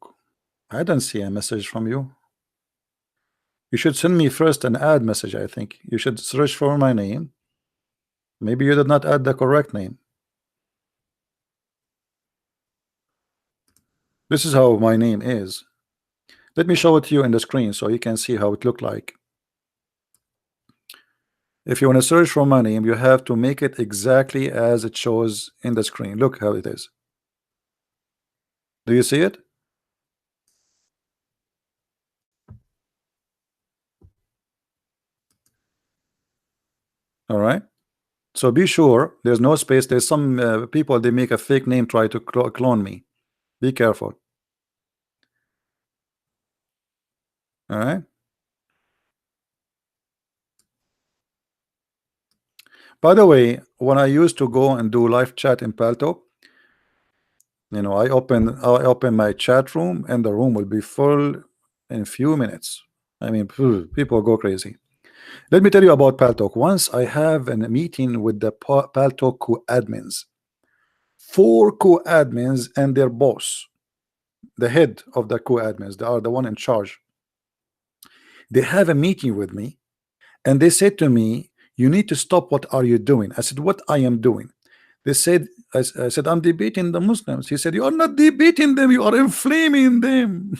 I don't see a message from you. You should send me first an add message. I think you should search for my name. Maybe you did not add the correct name. This is how my name is. Let me show it to you in the screen so you can see how it looked like. If you want to search for my name, you have to make it exactly as it shows in the screen. Look how it is. Do you see it? All right. So be sure there's no space. There's some people, they make a fake name, try to clone me. Be careful. All right. By the way, when I used to go and do live chat in Palto, you know, I open my chat room and the room will be full in few minutes. I mean, people go crazy. Let me tell you about Paltalk. Once I have a meeting with the Paltalk co-admins, 4 co-admins and their boss, the head of the co-admins, they are the one in charge. They have a meeting with me and they said to me, you need to stop. What are you doing? I said, what I am doing? They said, I said, I'm debating the Muslims. He said, you are not debating them, you are inflaming them.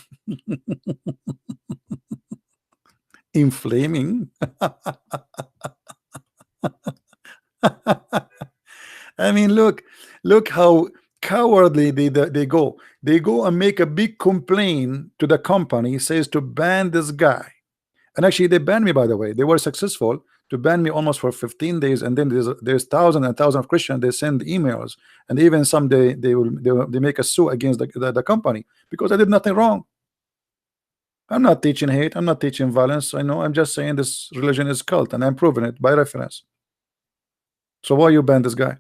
Inflaming. I mean, look how cowardly they go. They go and make a big complaint to the company, says to ban this guy. And actually, they banned me, by the way. They were successful to ban me almost for 15 days. And then there's thousands and thousands of Christians. They send emails, and even some they make a sue against the company because I did nothing wrong. I'm not teaching hate. I'm not teaching violence. I know. I'm just saying this religion is cult, and I'm proving it by reference. So why you ban this guy?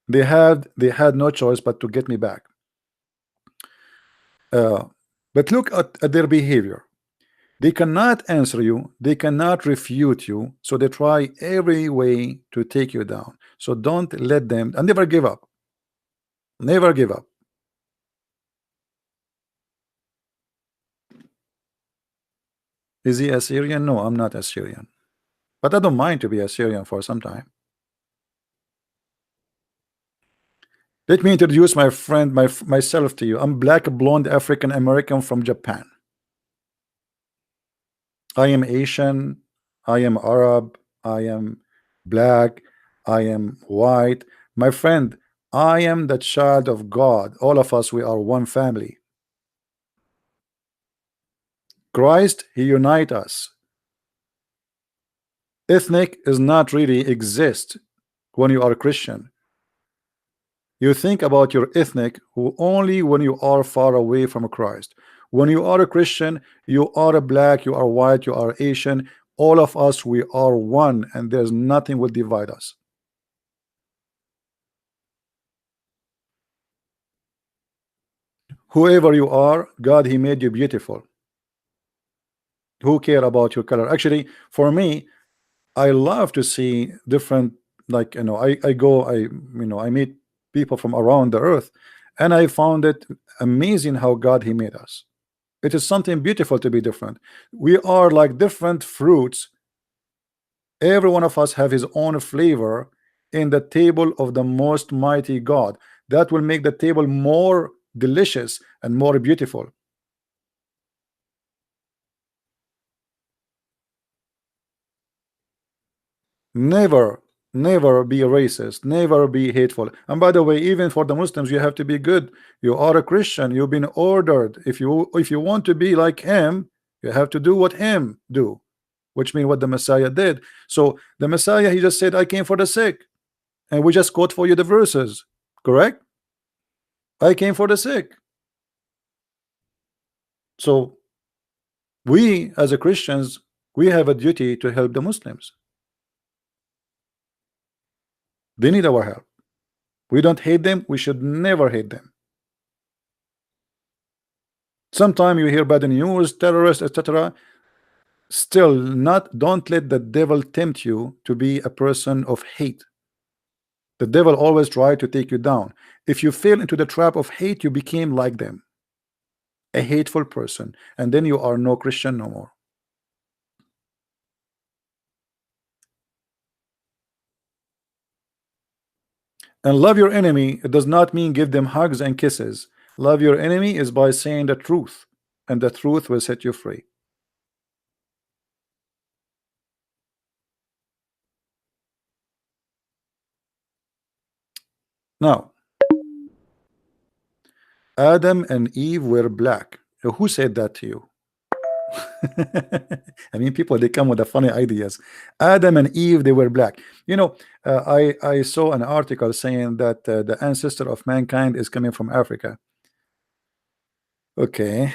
They had no choice but to get me back. But look at their behavior. They cannot answer you, they cannot refute you, so they try every way to take you down. So don't let them, and never give up. Never give up. Is he Assyrian? No, I'm not Assyrian, but I don't mind to be Assyrian for some time. Let me introduce my friend, myself to you. I'm black, blonde, African American from Japan. I am Asian, I am Arab, I am black, I am white. My friend, I am the child of God. All of us, we are one family. Christ, he unite us. Ethnic is not really exist when you are a Christian. You think about your ethnic only when you are far away from Christ. When you are a Christian, you are a black, you are white, you are Asian. All of us, we are one, and there's nothing will divide us. Whoever you are, God, he made you beautiful. Who care about your color? Actually, for me, I love to see different, like, you know, I meet people from around the earth, and I found it amazing how God he made us. It is something beautiful to be different. We are like different fruits. Every one of us have his own flavor in the table of the most mighty God. That will make the table more delicious and more beautiful. Never Never be racist, never be hateful. And by the way, even for the Muslims, you have to be good. You are a Christian, you've been ordered. If you want to be like him, you have to do what him do, which means what the Messiah did. So the Messiah, he just said, I came for the sick. And we just quote for you the verses, correct? I came for the sick. So we as a Christians, we have a duty to help the Muslims. They need our help. We don't hate them, we should never hate them. Sometimes you hear bad news, terrorists, etc. Still, not don't let the devil tempt you to be a person of hate. The devil always try to take you down. If you fell into the trap of hate, you became like them, a hateful person, and then you are no Christian no more. And love your enemy, it does not mean give them hugs and kisses. Love your enemy is by saying the truth, and the truth will set you free. Now, Adam and Eve were black. Who said that to you? I mean, people, they come with the funny ideas. Adam and Eve, they were black. You know, I saw an article saying that the ancestor of mankind is coming from Africa. Okay,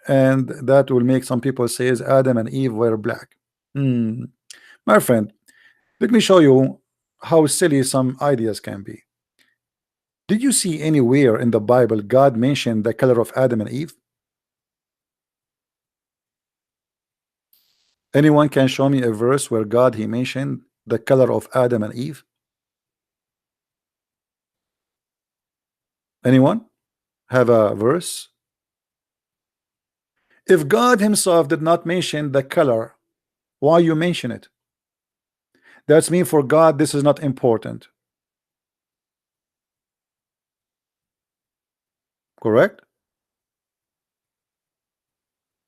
and that will make some people say Adam and Eve were black. My friend, let me show you how silly some ideas can be. Did you see anywhere in the Bible God mentioned the color of Adam and Eve? Anyone can show me a verse where God he mentioned the color of Adam and Eve? Anyone have a verse? If God himself did not mention the color, why you mention it? That's mean for God this is not important. Correct?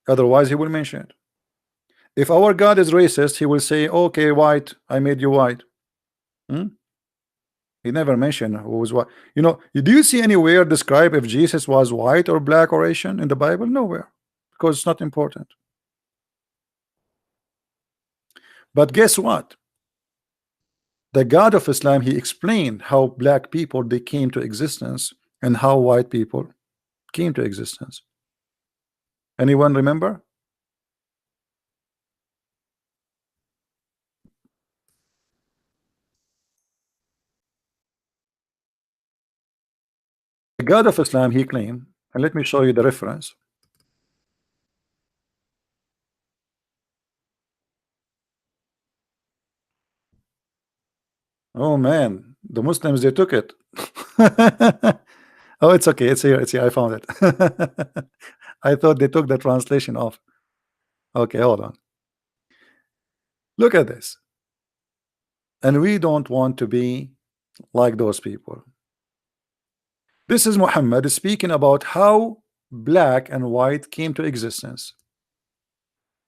Otherwise he will mention it. If our God is racist, he will say, okay, white, I made you white. He never mentioned who was what. You know, do you see anywhere describe if Jesus was white or black or Asian in the Bible? Nowhere, because it's not important. But guess what? The God of Islam, he explained how black people they came to existence and how white people came to existence. Anyone remember? The God of Islam, he claimed, and let me show you the reference. Oh man, the Muslims they took it. Oh, it's okay. It's here. It's here. I found it. I thought they took the translation off. Okay, hold on. Look at this. And we don't want to be like those people. This is Muhammad speaking about how black and white came to existence.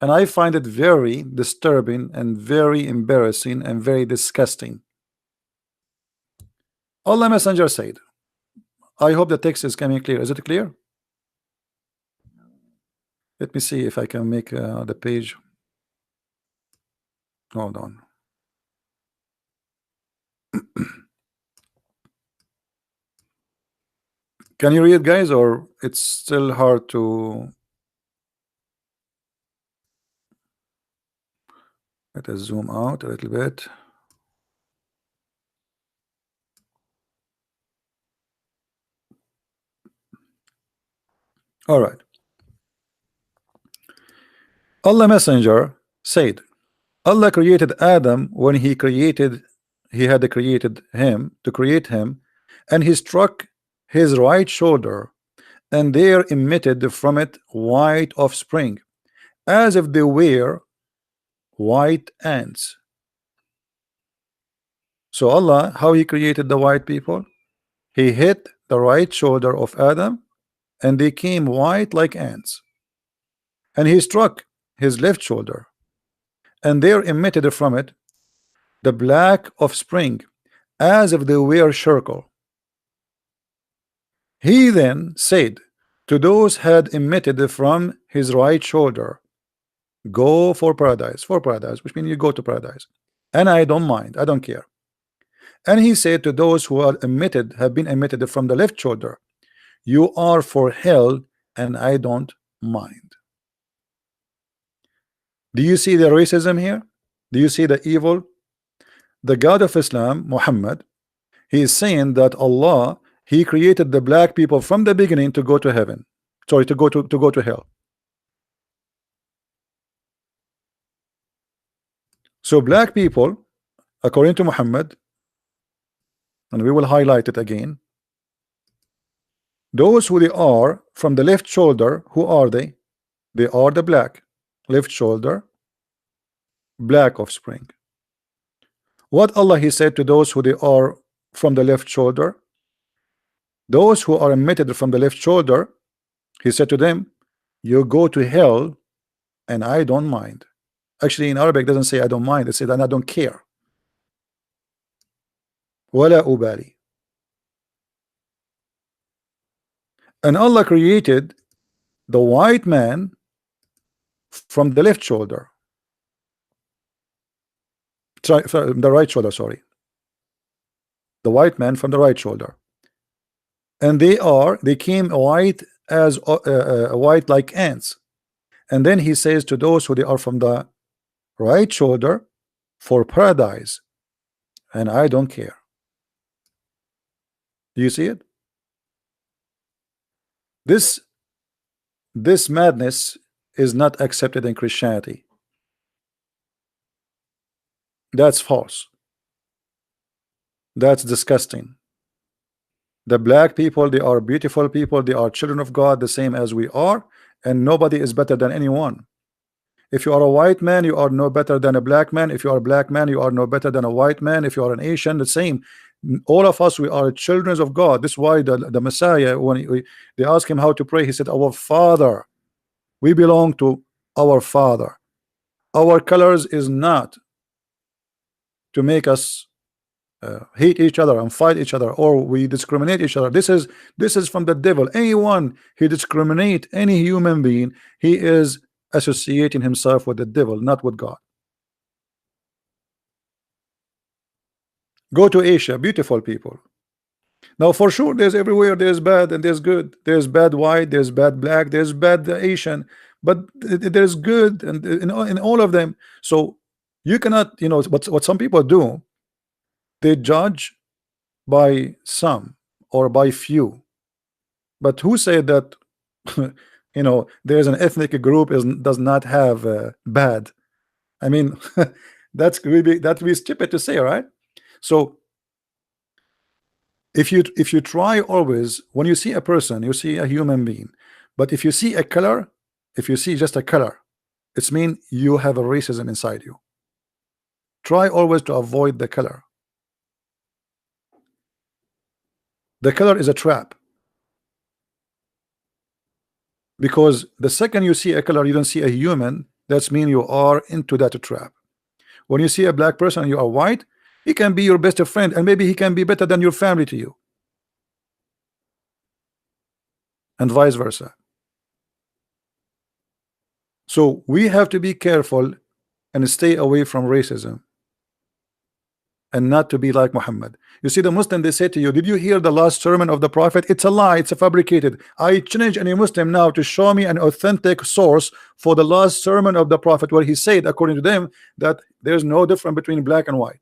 And I find it very disturbing and very embarrassing and very disgusting. Allah Messenger said, I hope the text is coming clear. Is it clear? Let me see if I can make the page. Hold on. Can you read, guys, or it's still hard to? Let us zoom out a little bit. All right. Allah Messenger said, Allah created Adam when he had created him to create him, and he struck his right shoulder, and there emitted from it white offspring, as if they were white ants. So Allah, how he created the white people? He hit the right shoulder of Adam, and they came white like ants. And he struck his left shoulder, and there emitted from it the black offspring, as if they were charcoal. He then said to those had emitted from his right shoulder, go for paradise, which means you go to paradise, and I don't mind, I don't care. And he said to those who are emitted, have been emitted from the left shoulder, you are for hell, and I don't mind. Do you see the racism here? Do you see the evil? The God of Islam, Muhammad, he is saying that Allah, he created the black people from the beginning to go to heaven. Sorry, to go to hell. So black people, according to Muhammad, and we will highlight it again, those who they are from the left shoulder, who are they? They are the black left shoulder, black offspring. What Allah he said to those who they are from the left shoulder, those who are emitted from the left shoulder, he said to them, you go to hell, and I don't mind. Actually, in Arabic, it doesn't say I don't mind, it says and I don't care. Wala ubali. And Allah created the white man from the left shoulder. Sorry, the right shoulder, sorry. The white man from the right shoulder. And they came white as white like ants. And then he says to those who they are from the right shoulder, for paradise, and I don't care. Do you see it? This madness is not accepted in Christianity. That's false. That's disgusting. The black people, they are beautiful people, they are children of God, the same as we are, and nobody is better than anyone. If you are a white man, you are no better than a black man. If you are a black man, you are no better than a white man. If you are an Asian, the same. All of us, we are children of God. This is why the Messiah, when they asked him how to pray, he said, our Father. We belong to our Father. Our colors is not to make us hate each other and fight each other, or we discriminate each other. This is from the devil. Anyone who discriminate any human being, he is associating himself with the devil, not with God. Go to Asia, beautiful people. Now for sure there's everywhere, there's bad and there's good, there's bad white, there's bad black, there's bad Asian, but there's good and in all of them. So you cannot, what some people do, they judge by some or by few. But who said that there's an ethnic group does not have bad? I mean, that would be stupid to say, right? So if you try always, when you see a person, you see a human being, but if you see a color, if you see just a color, it's mean you have a racism inside you. Try always to avoid the color. The color is a trap, because the second you see a color, you don't see a human, that's mean you are into that trap. When you see a black person and you are white, he can be your best friend, and maybe he can be better than your family to you, and vice versa. So we have to be careful and stay away from racism, and not to be like Muhammad. You see, the Muslim, they say to you, did you hear the last sermon of the Prophet? It's a lie, it's a fabricated. I challenge any Muslim now to show me an authentic source for the last sermon of the Prophet, where he said, according to them, that there's no difference between black and white.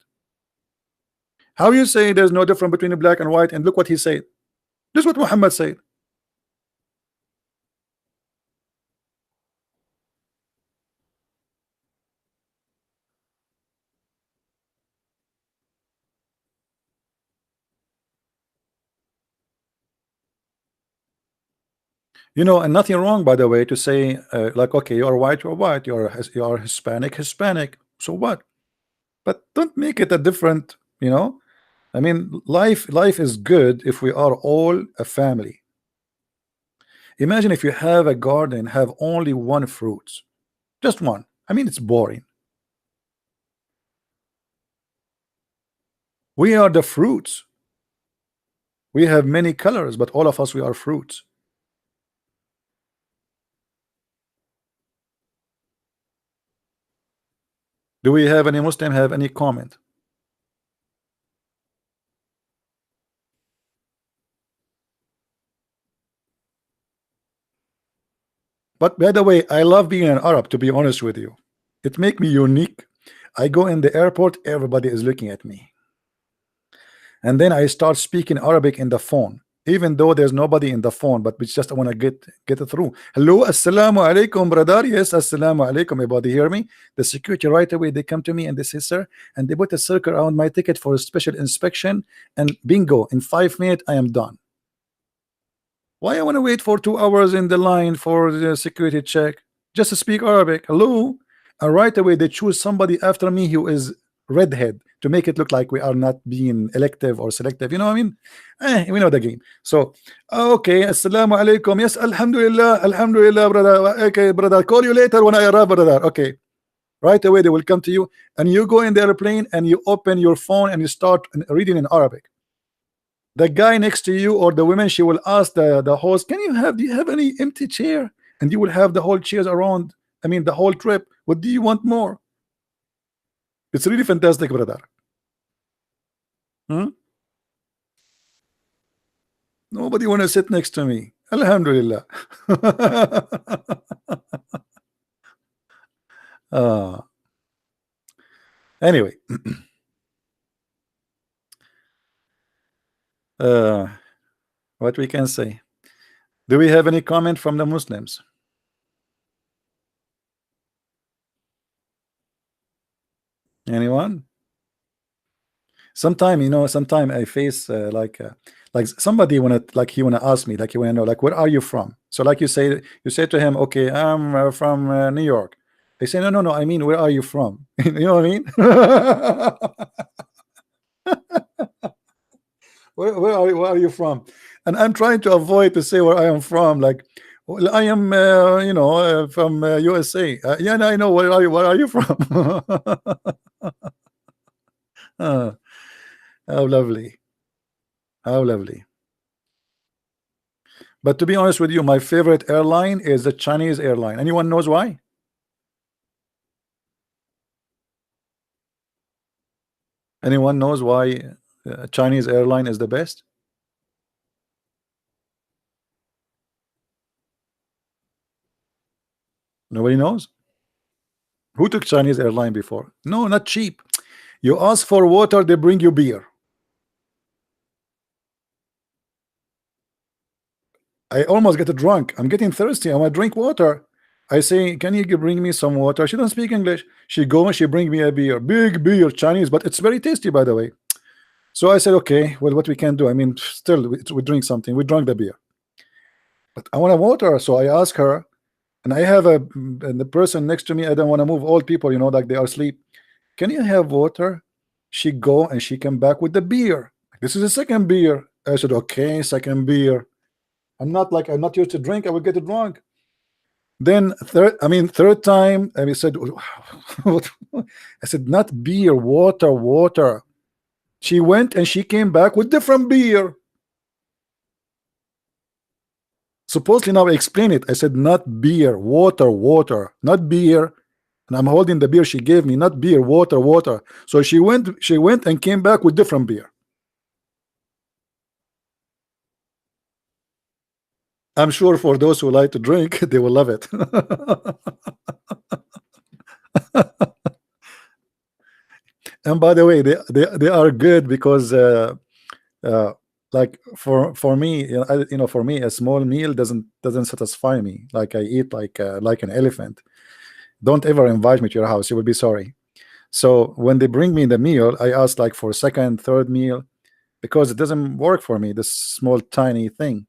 How you say there's no difference between black and white, and look what he said? This is what Muhammad said. And nothing wrong, by the way, to say like, okay, you're white, you're Hispanic, so what? But don't make it a different, I mean, life is good if we are all a family. Imagine if you have a garden, have only one fruit, just one. I mean, it's boring. We are the fruits. We have many colors, but all of us, we are fruits. Do we have any Muslim have any comment? But by the way, I love being an Arab, to be honest with you. It make me unique. I go in the airport, everybody is looking at me. And then I start speaking Arabic in the phone, even though there's nobody in the phone, but we just want to get it through. Hello, assalamu alaikum, brother. Yes, assalamu alaikum. Everybody hear me? The security right away, they come to me and they say, sir, and they put a circle around my ticket for a special inspection, and bingo, in 5 minutes I am done. Why I want to wait for 2 hours in the line for the security check? Just to speak Arabic. Hello, and right away they choose somebody after me who is redhead to make it look like we are not being elective or selective. You know what I mean? We know the game. So okay, assalamu alaikum. Yes, alhamdulillah, alhamdulillah, brother. Okay, brother, call you later when I arrive, brother. Okay, right away they will come to you, and you go in the airplane and you open your phone and you start reading in Arabic. The guy next to you or the woman, she will ask the host, can you have, do you have any empty chair? And you will have the whole chairs around, I mean the whole trip. What do you want more? It's really fantastic, brother. Hmm? Nobody want to sit next to me. Alhamdulillah. uh, anyway, uh, what we can say. Do we have any comment from the Muslims? Anyone? Sometime, you know, sometime I face like somebody wanna, like he wanna ask me, like he wanna know, like, where are you from? So like you say to him, okay, I'm from New York. They say, no, no, no, I mean, where are you from? You know what I mean? Where are you from? And I'm trying to avoid to say where I am from. Like, well, I am, you know, from USA. Yeah, I know. Where are you from? uh, how lovely. How lovely. But to be honest with you, my favorite airline is the Chinese airline. Anyone knows why? Anyone knows why Chinese airline is the best? Nobody knows. Who took Chinese airline before? No, not cheap. You ask for water, they bring you beer. I almost get drunk. I'm getting thirsty. I want to drink water. I say, can you bring me some water? She doesn't speak English. She go and she bring me a beer, big beer, Chinese, but it's very tasty, by the way. So I said, okay, well, what we can do? I mean, still, we drink something. We drank the beer, but I want a water. So I ask her, and I have and the person next to me. I don't want to move old people, you know, like they are asleep. Can you have water? She go and she came back with the beer. This is the second beer. I said, okay, second beer. I'm not used to drink. I will get drunk. Then third time, and we said, what? I said, not beer, water, water. She went and she came back with different beer. Supposedly now I explain it. I said, not beer, water, water, not beer. And I'm holding the beer she gave me, not beer, water, water. So she went and came back with different beer. I'm sure for those who like to drink, they will love it. And by the way, they are good because uh, like for me, for me, a small meal doesn't satisfy me. Like I eat like an elephant. Don't ever invite me to your house. You will be sorry. So when they bring me the meal, I ask like for second, third meal because it doesn't work for me. This small tiny thing.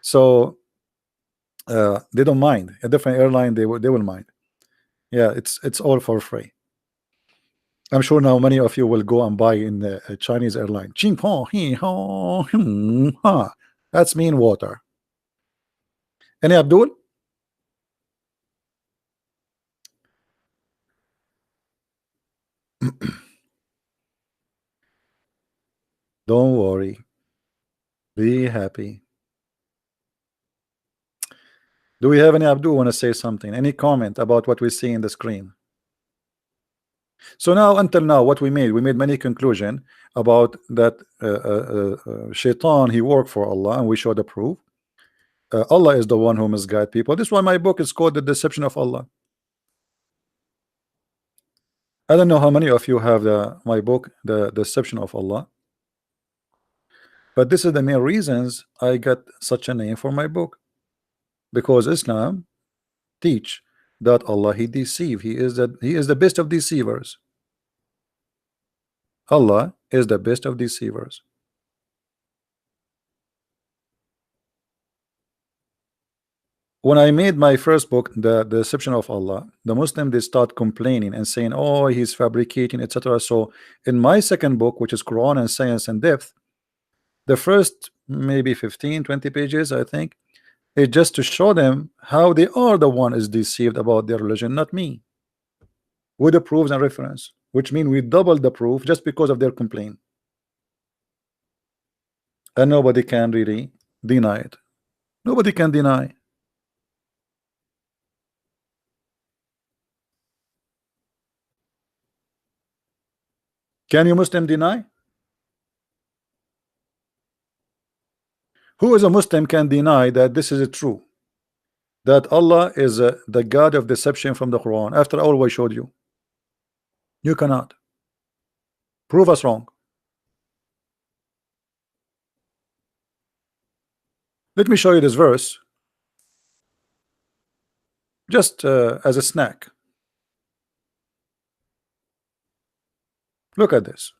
So they don't mind. A different airline, they will mind. Yeah, it's all for free. I'm sure now many of you will go and buy in the Chinese airline. Ching po, he, ho, ha. That's mean water. Any Abdul? Don't worry. Be happy. Do we have any Abdul want to say something? Any comment about what we see in the screen? So now, until now, what we made many conclusion about that Shaitan, he worked for Allah, and we showed the proof. Allah is the one who misguide people. This is why my book is called The Deception of Allah. I don't know how many of you have my book, The Deception of Allah, but this is the main reasons I got such a name for my book, because Islam teach that Allah, he deceive. He is the best of deceivers. Allah is the best of deceivers. When I made my first book, The Deception of Allah, the Muslim, they start complaining and saying, oh, he's fabricating, etc. So in my second book, which is Quran and Science and Depth, the first maybe 15-20 pages, I think, it's just to show them how they are the one is deceived about their religion, not me, with the proofs and reference, which mean we double the proof just because of their complaint, and nobody can really deny it. Nobody can deny. Can you Muslim deny? Who is a Muslim can deny that this is true, that Allah is the God of deception from the Quran, after all I showed you? You cannot. Prove us wrong. Let me show you this verse just as a snack. Look at this.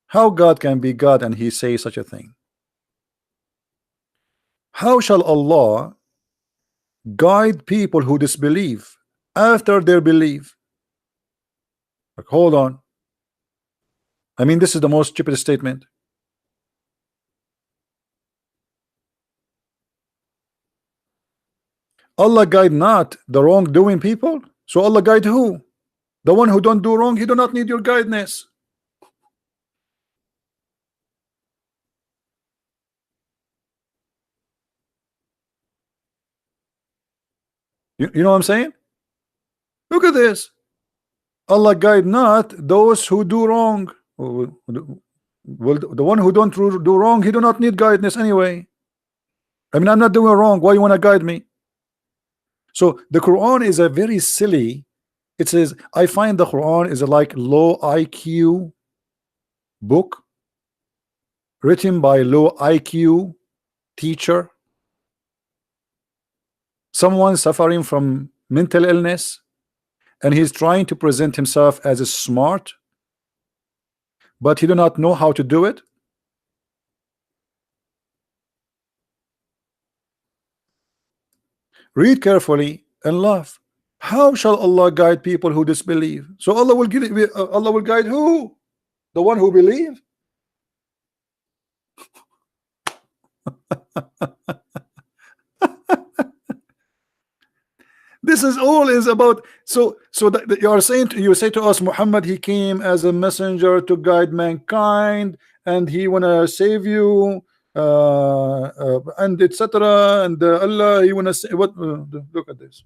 How God can be God and he say such a thing? How shall Allah guide people who disbelieve after their belief? Like, hold on. I mean, this is the most stupid statement. Allah guide not the wrongdoing people. So Allah guide who? The one who don't do wrong. He do not need your guidance. You know what I'm saying? Look at this. Allah guide not those who do wrong. Well, the one who don't do wrong, he do not need guidance anyway. I mean, I'm not doing wrong. Why you want to guide me? So the Quran is a very silly. It says, I find the Quran is a like low IQ book written by low IQ teacher, someone suffering from mental illness, and he's trying to present himself as a smart, but he do not know how to do it. Read carefully and laugh. How shall Allah guide people who disbelieve? So Allah will guide who? The one who believe? This is all is about. So that you are saying, you say to us, Muhammad, he came as a messenger to guide mankind, and he wanna save you, and etc. And Allah, he wanna say what? Look at this.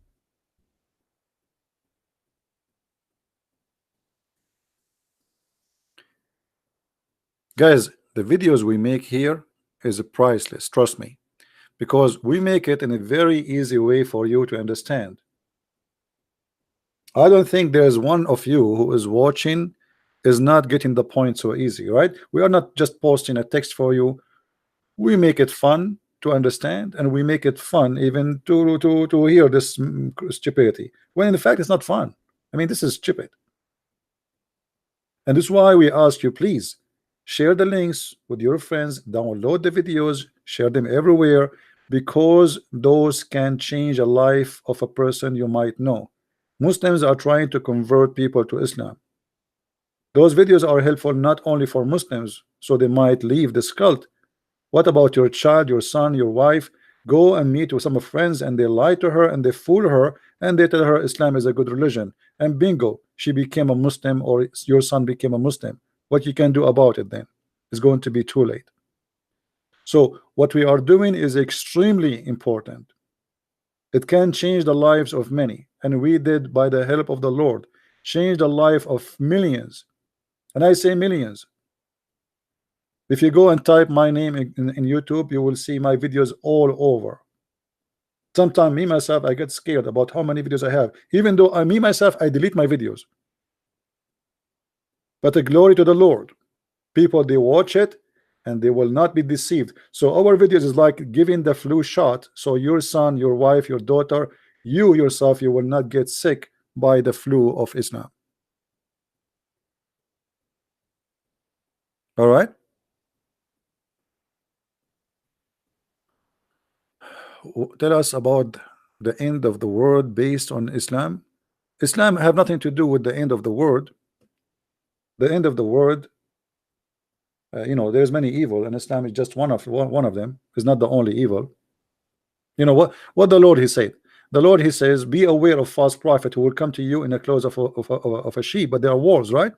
Guys, the videos we make here is priceless, trust me, because we make it in a very easy way for you to understand. I don't think there's one of you who is watching is not getting the point so easy, right? We are not just posting a text for you. We make it fun to understand, and we make it fun even to hear this stupidity, when in fact it's not fun. I mean, this is stupid. And this is why we ask you, please share the links with your friends, download the videos, share them everywhere, because those can change a life of a person you might know. Muslims are trying to convert people to Islam. Those videos are helpful not only for Muslims, so they might leave this cult. What about your child, your son, your wife? Go and meet with some friends, and they lie to her and they fool her, and they tell her Islam is a good religion, and bingo, she became a Muslim, or your son became a Muslim. What you can do about it then? it's going to be too late. So what we are doing is extremely important. It can change the lives of many, and we did, by the help of the Lord, change the life of millions. And I say millions. If you go and type my name in YouTube, you will see my videos all over. Sometimes me myself, I get scared about how many videos I have, even though me myself, I delete my videos. But the glory to the Lord, people, they watch it and they will not be deceived. So our videos is like giving the flu shot, so your son, your wife, your daughter, you yourself, you will not get sick by the flu of Islam. All right, tell us about the end of the world based on Islam. Islam have nothing to do with the end of the world. The end of the world, you know, there's many evil, and Islam is just one of them. It's not the only evil. You know what the Lord, he said, the Lord, he says, be aware of false prophet who will come to you in the clothes of a sheep, but there are wolves, right?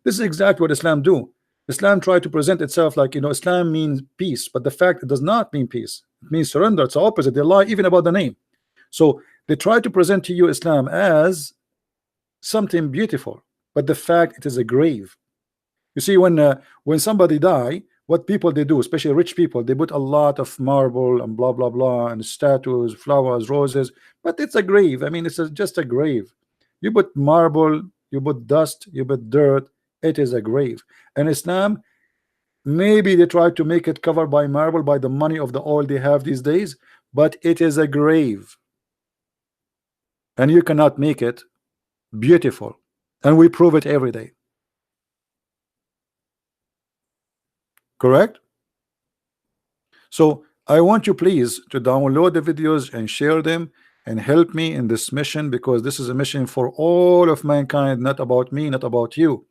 This is exactly what Islam do. Islam try to present itself like, you know, Islam means peace, but the fact, it does not mean peace. It means surrender. It's the opposite. They lie even about the name. So they try to present to you Islam as something beautiful, but the fact, it is a grave. You see, when somebody die, what people they do, especially rich people, they put a lot of marble and blah blah blah and statues, flowers, roses, but it's a grave. I mean, just a grave. You put marble, you put dust, you put dirt, it is a grave. And Islam, maybe they try to make it covered by marble, by the money of the oil they have these days, but it is a grave, and you cannot make it beautiful, and we prove it every day. Correct? So I want you please to download the videos and share them and help me in this mission, because this is a mission for all of mankind, not about me, not about you.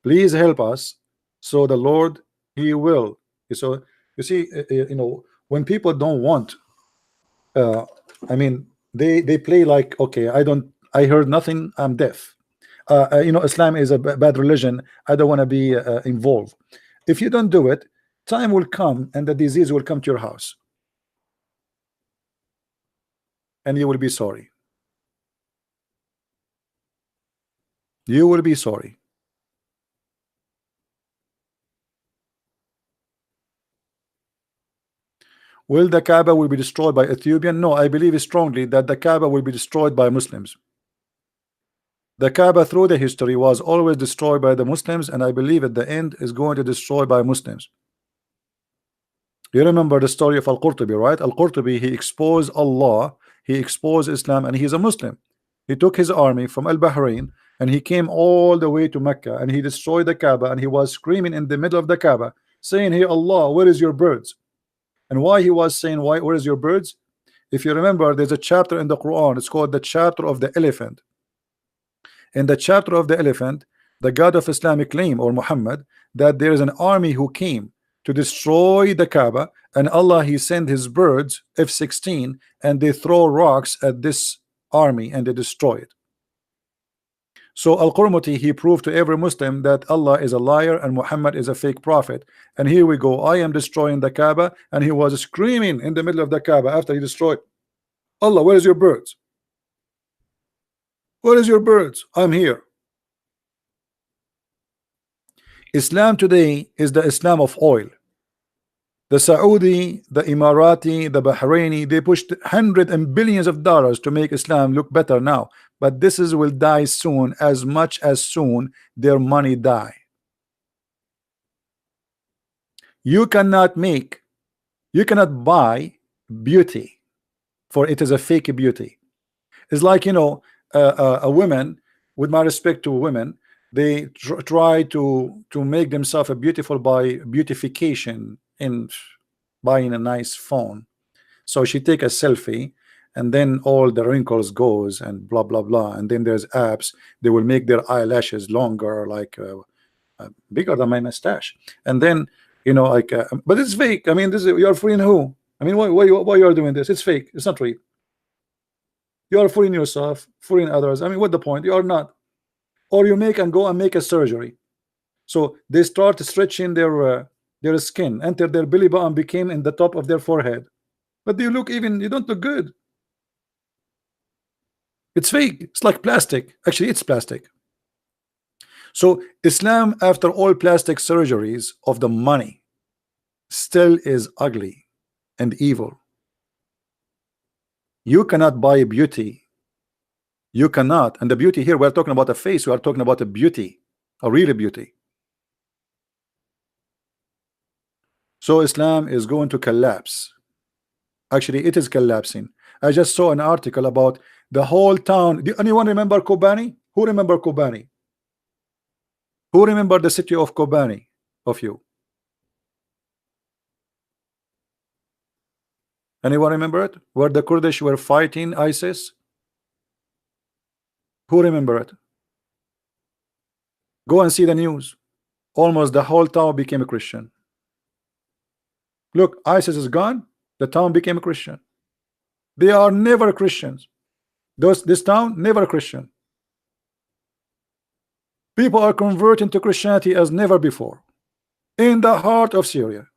Please help us, so the Lord, he will. So you see, you know, when people don't want, uh, I mean, they play like, okay, I heard nothing, I'm deaf. You know, Islam is a bad religion, I don't want to be involved. If you don't do it, time will come and the disease will come to your house, and you will be sorry. You will be sorry. Will the Kaaba will be destroyed by Ethiopian? No, I believe strongly that the Kaaba will be destroyed by Muslims. The Kaaba through the history was always destroyed by the Muslims, and I believe at the end is going to destroy by Muslims. You remember the story of Al-Qurtubi, right? Al-Qurtubi, he exposed Allah, he exposed Islam, and he's a Muslim. He took his army from Al-Bahrain and he came all the way to Mecca and he destroyed the Kaaba, and he was screaming in the middle of the Kaaba saying, hey Allah, where is your birds? And why he was saying, why, where is your birds? If you remember, there's a chapter in the Quran, it's called the chapter of the elephant. In the chapter of the elephant, the God of Islamic claim, or Muhammad, that there is an army who came to destroy the Kaaba, and Allah, he sent his birds F-16 and they throw rocks at this army and they destroy it. So Al-Qurmuti, he proved to every Muslim that Allah is a liar and Muhammad is a fake prophet. And here we go, I am destroying the Kaaba, and he was screaming in the middle of the Kaaba after he destroyed. Allah, where is your birds? Where is your birds? I'm here. Islam today is the Islam of oil. The Saudi, the Emirati, the Bahraini, they pushed hundreds and billions of dollars to make Islam look better now, but this is will die soon, as much as soon their money die. You cannot buy beauty, for it is a fake beauty. It's like, you know, a woman, with my respect to women, they try to make themselves a beautiful by beautification in buying a nice phone. So she take a selfie and then all the wrinkles goes and blah blah blah, and then there's apps, they will make their eyelashes longer, like bigger than my mustache, and then, you know, like but it's fake. I mean, this is, you're fooling who? I mean, why you are doing this? It's fake, it's not real. You are fooling yourself, fooling others. I mean, what the point? You are not. Or you make and go and make a surgery. So they start stretching their skin, enter their belly button, became in the top of their forehead. But you don't look good. It's fake. It's like plastic. Actually, it's plastic. So Islam, after all plastic surgeries of the money, still is ugly and evil. You cannot buy beauty. You cannot. And the beauty here, we're talking about a face. We are talking about a beauty, a real beauty. So Islam is going to collapse. Actually, it is collapsing. I just saw an article about the whole town. Do anyone remember Kobani? Who remember Kobani? Who remember the city of Kobani of you? Anyone remember it? Where the Kurdish were fighting ISIS? Who remember it? Go and see the news. Almost the whole town became a Christian. Look, ISIS is gone. The town became a Christian. They are never Christians. This town never Christian. People are converting to Christianity as never before. In the heart of Syria.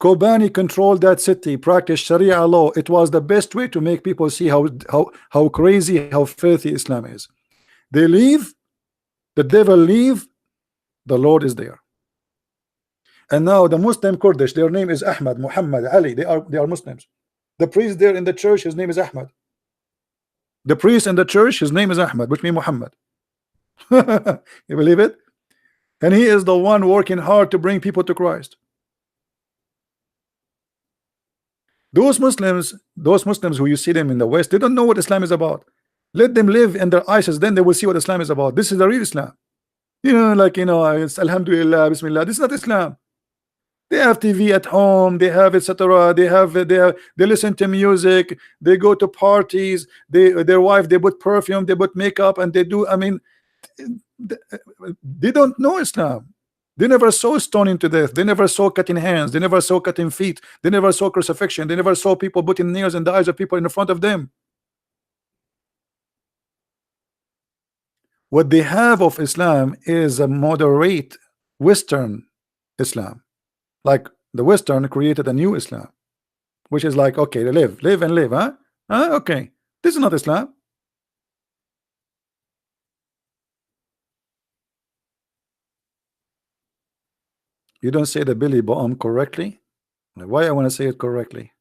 Kobani controlled that city, practiced Sharia law. It was the best way to make people see how crazy, how filthy Islam is. They leave, the devil leave, the Lord is there. And now the Muslim Kurdish, their name is Ahmad, Muhammad, Ali. They are Muslims. The priest there in the church, his name is Ahmad. The priest in the church, his name is Ahmad, which means Muhammad. You believe it? And he is the one working hard to bring people to Christ. Those Muslims who you see them in the West, they don't know what Islam is about. Let them live under ISIS, then they will see what Islam is about. This is the real Islam. It's Alhamdulillah, Bismillah. This is not Islam. They have TV at home, they have etc. They listen to music, they go to parties, their wife, they put perfume, they put makeup, and they do. I mean, they don't know Islam. They never saw stoning to death. They never saw cutting hands. They never saw cutting feet. They never saw crucifixion. They never saw people putting nails in the eyes of people in front of them. What they have of Islam is a moderate Western Islam. Like the Western created a new Islam, which is like, okay, live and live, huh? Okay, this is not Islam. You don't say the Billy Bomb correctly. Why I want to say it correctly?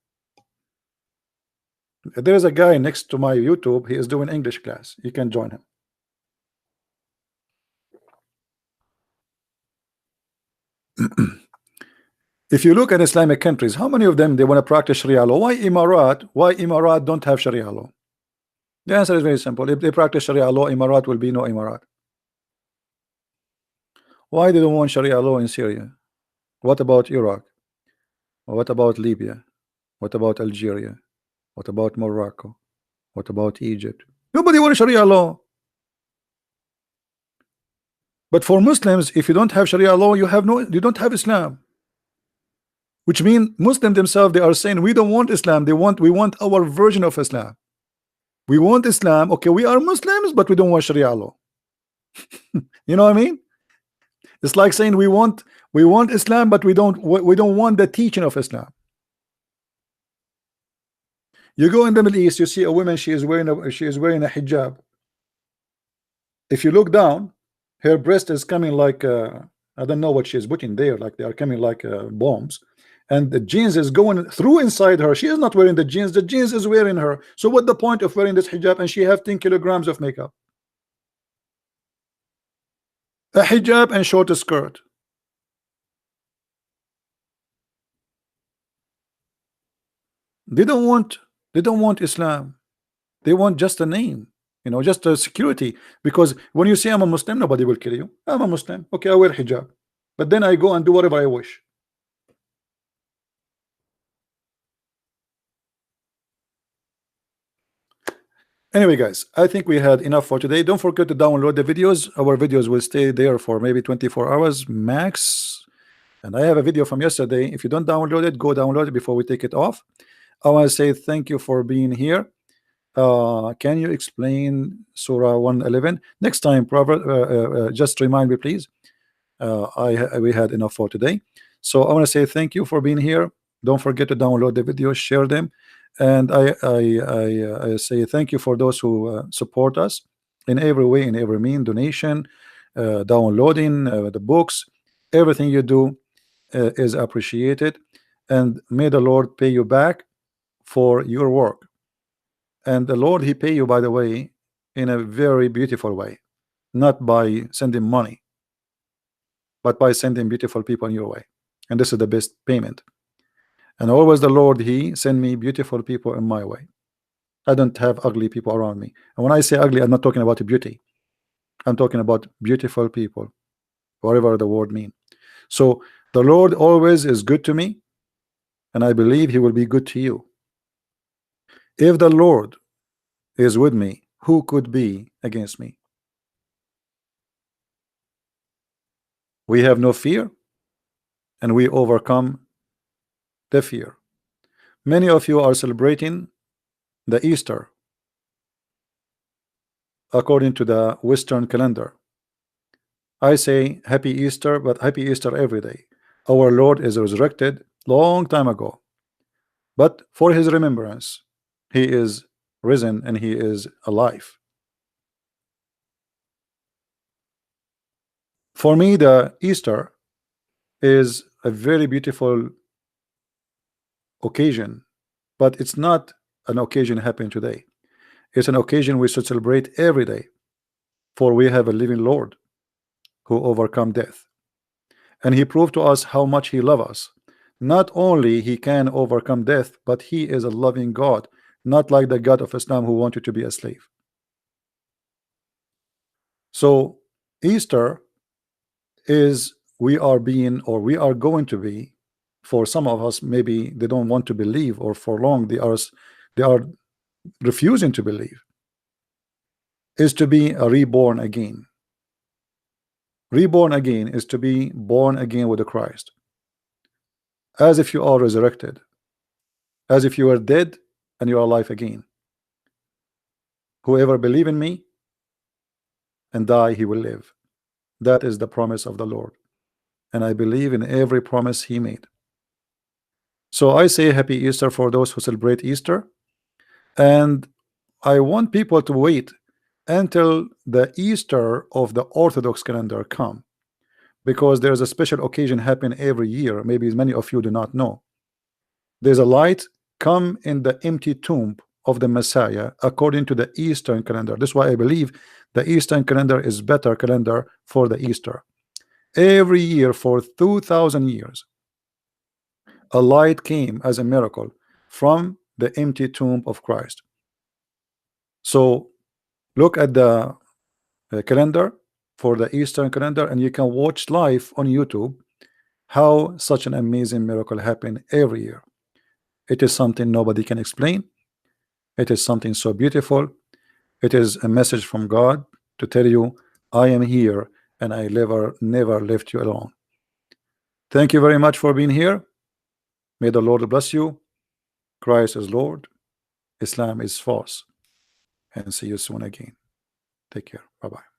There is a guy next to my YouTube. He is doing English class. You can join him. If you look at Islamic countries, how many of them they want to practice Sharia law? Why Emirat don't have Sharia law? The answer is very simple. If they practice Sharia law, Emirat will be no Emirat. Why they don't want Sharia law in Syria? What about Iraq? What about Libya? What about Algeria? What about Morocco? What about Egypt? Nobody wants Sharia law. But for Muslims, if you don't have Sharia law, you don't have Islam. Which means Muslims themselves, they are saying we don't want Islam. We want our version of Islam. We want Islam. Okay, we are Muslims, but we don't want Sharia law. You know what I mean? It's like saying we want Islam, but we don't want the teaching of Islam. You go in the Middle East, you see a woman, she is wearing a hijab. If you look down, her breast is coming like I don't know what she is putting there, like they are coming like bombs, and the jeans is going through inside her. She is not wearing the jeans is wearing her. So what the point of wearing this hijab? And she have 10 kilograms of makeup, a hijab and short skirt. They don't want Islam. They want just a name, just a security. Because when you say I'm a Muslim, nobody will kill you. I'm a Muslim. Okay, I wear hijab, but then I go and do whatever I wish. Anyway, guys, I think we had enough for today. Don't forget to download the videos. Our videos will stay there for maybe 24 hours max. And I have a video from yesterday. If you don't download it, go download it before we take it off. I want to say thank you for being here. Can you explain Surah 111 next time? Prophet, just remind me, please. We had enough for today. So I want to say thank you for being here. Don't forget to download the videos, share them, and I say thank you for those who support us in every way, in every mean, donation, downloading the books, everything you do is appreciated, and may the Lord pay you back for your work. And the Lord, He pay you, by the way, in a very beautiful way, not by sending money, but by sending beautiful people in your way. And this is the best payment. And always the Lord, He send me beautiful people in my way. I don't have ugly people around me. And when I say ugly, I'm not talking about beauty. I'm talking about beautiful people, whatever the word mean. So the Lord always is good to me, and I believe He will be good to you. If the Lord is with me, who could be against me? We have no fear, and we overcome the fear. Many of you are celebrating the Easter according to the Western calendar. I say happy Easter, but happy Easter every day. Our Lord is resurrected long time ago, but for His remembrance, He is risen and He is alive. For me, the Easter is a very beautiful occasion, but it's not an occasion happening today. It's an occasion we should celebrate every day, for we have a living Lord who overcome death, and He proved to us how much He loves us. Not only He can overcome death, but He is a loving God, not like the God of Islam who wanted to be a slave. So Easter is, we are being, or we are going to be, for some of us, maybe they don't want to believe, or for long they are refusing to believe, is to be a reborn again. Reborn again is to be born again with the Christ, as if you are resurrected, as if you are dead and you are alive again. Whoever believe in me and die, he will live. That is the promise of the Lord, and I believe in every promise He made. So I say happy Easter for those who celebrate Easter, and I want people to wait until the Easter of the Orthodox calendar come, because there's a special occasion happen every year. Maybe many of you do not know. There's a light come in the empty tomb of the Messiah according to the Eastern calendar. That's why I believe the Eastern calendar is better calendar for the Easter. Every year for 2,000 years, a light came as a miracle from the empty tomb of Christ. So look at the calendar for the Eastern calendar, and you can watch live on YouTube how such an amazing miracle happen every year. It is something nobody can explain. It is something so beautiful. It is a message from God to tell you, I am here and I never left you alone. Thank you very much for being here. May the Lord bless you. Christ is Lord. Islam is false. And see you soon again. Take care. Bye bye.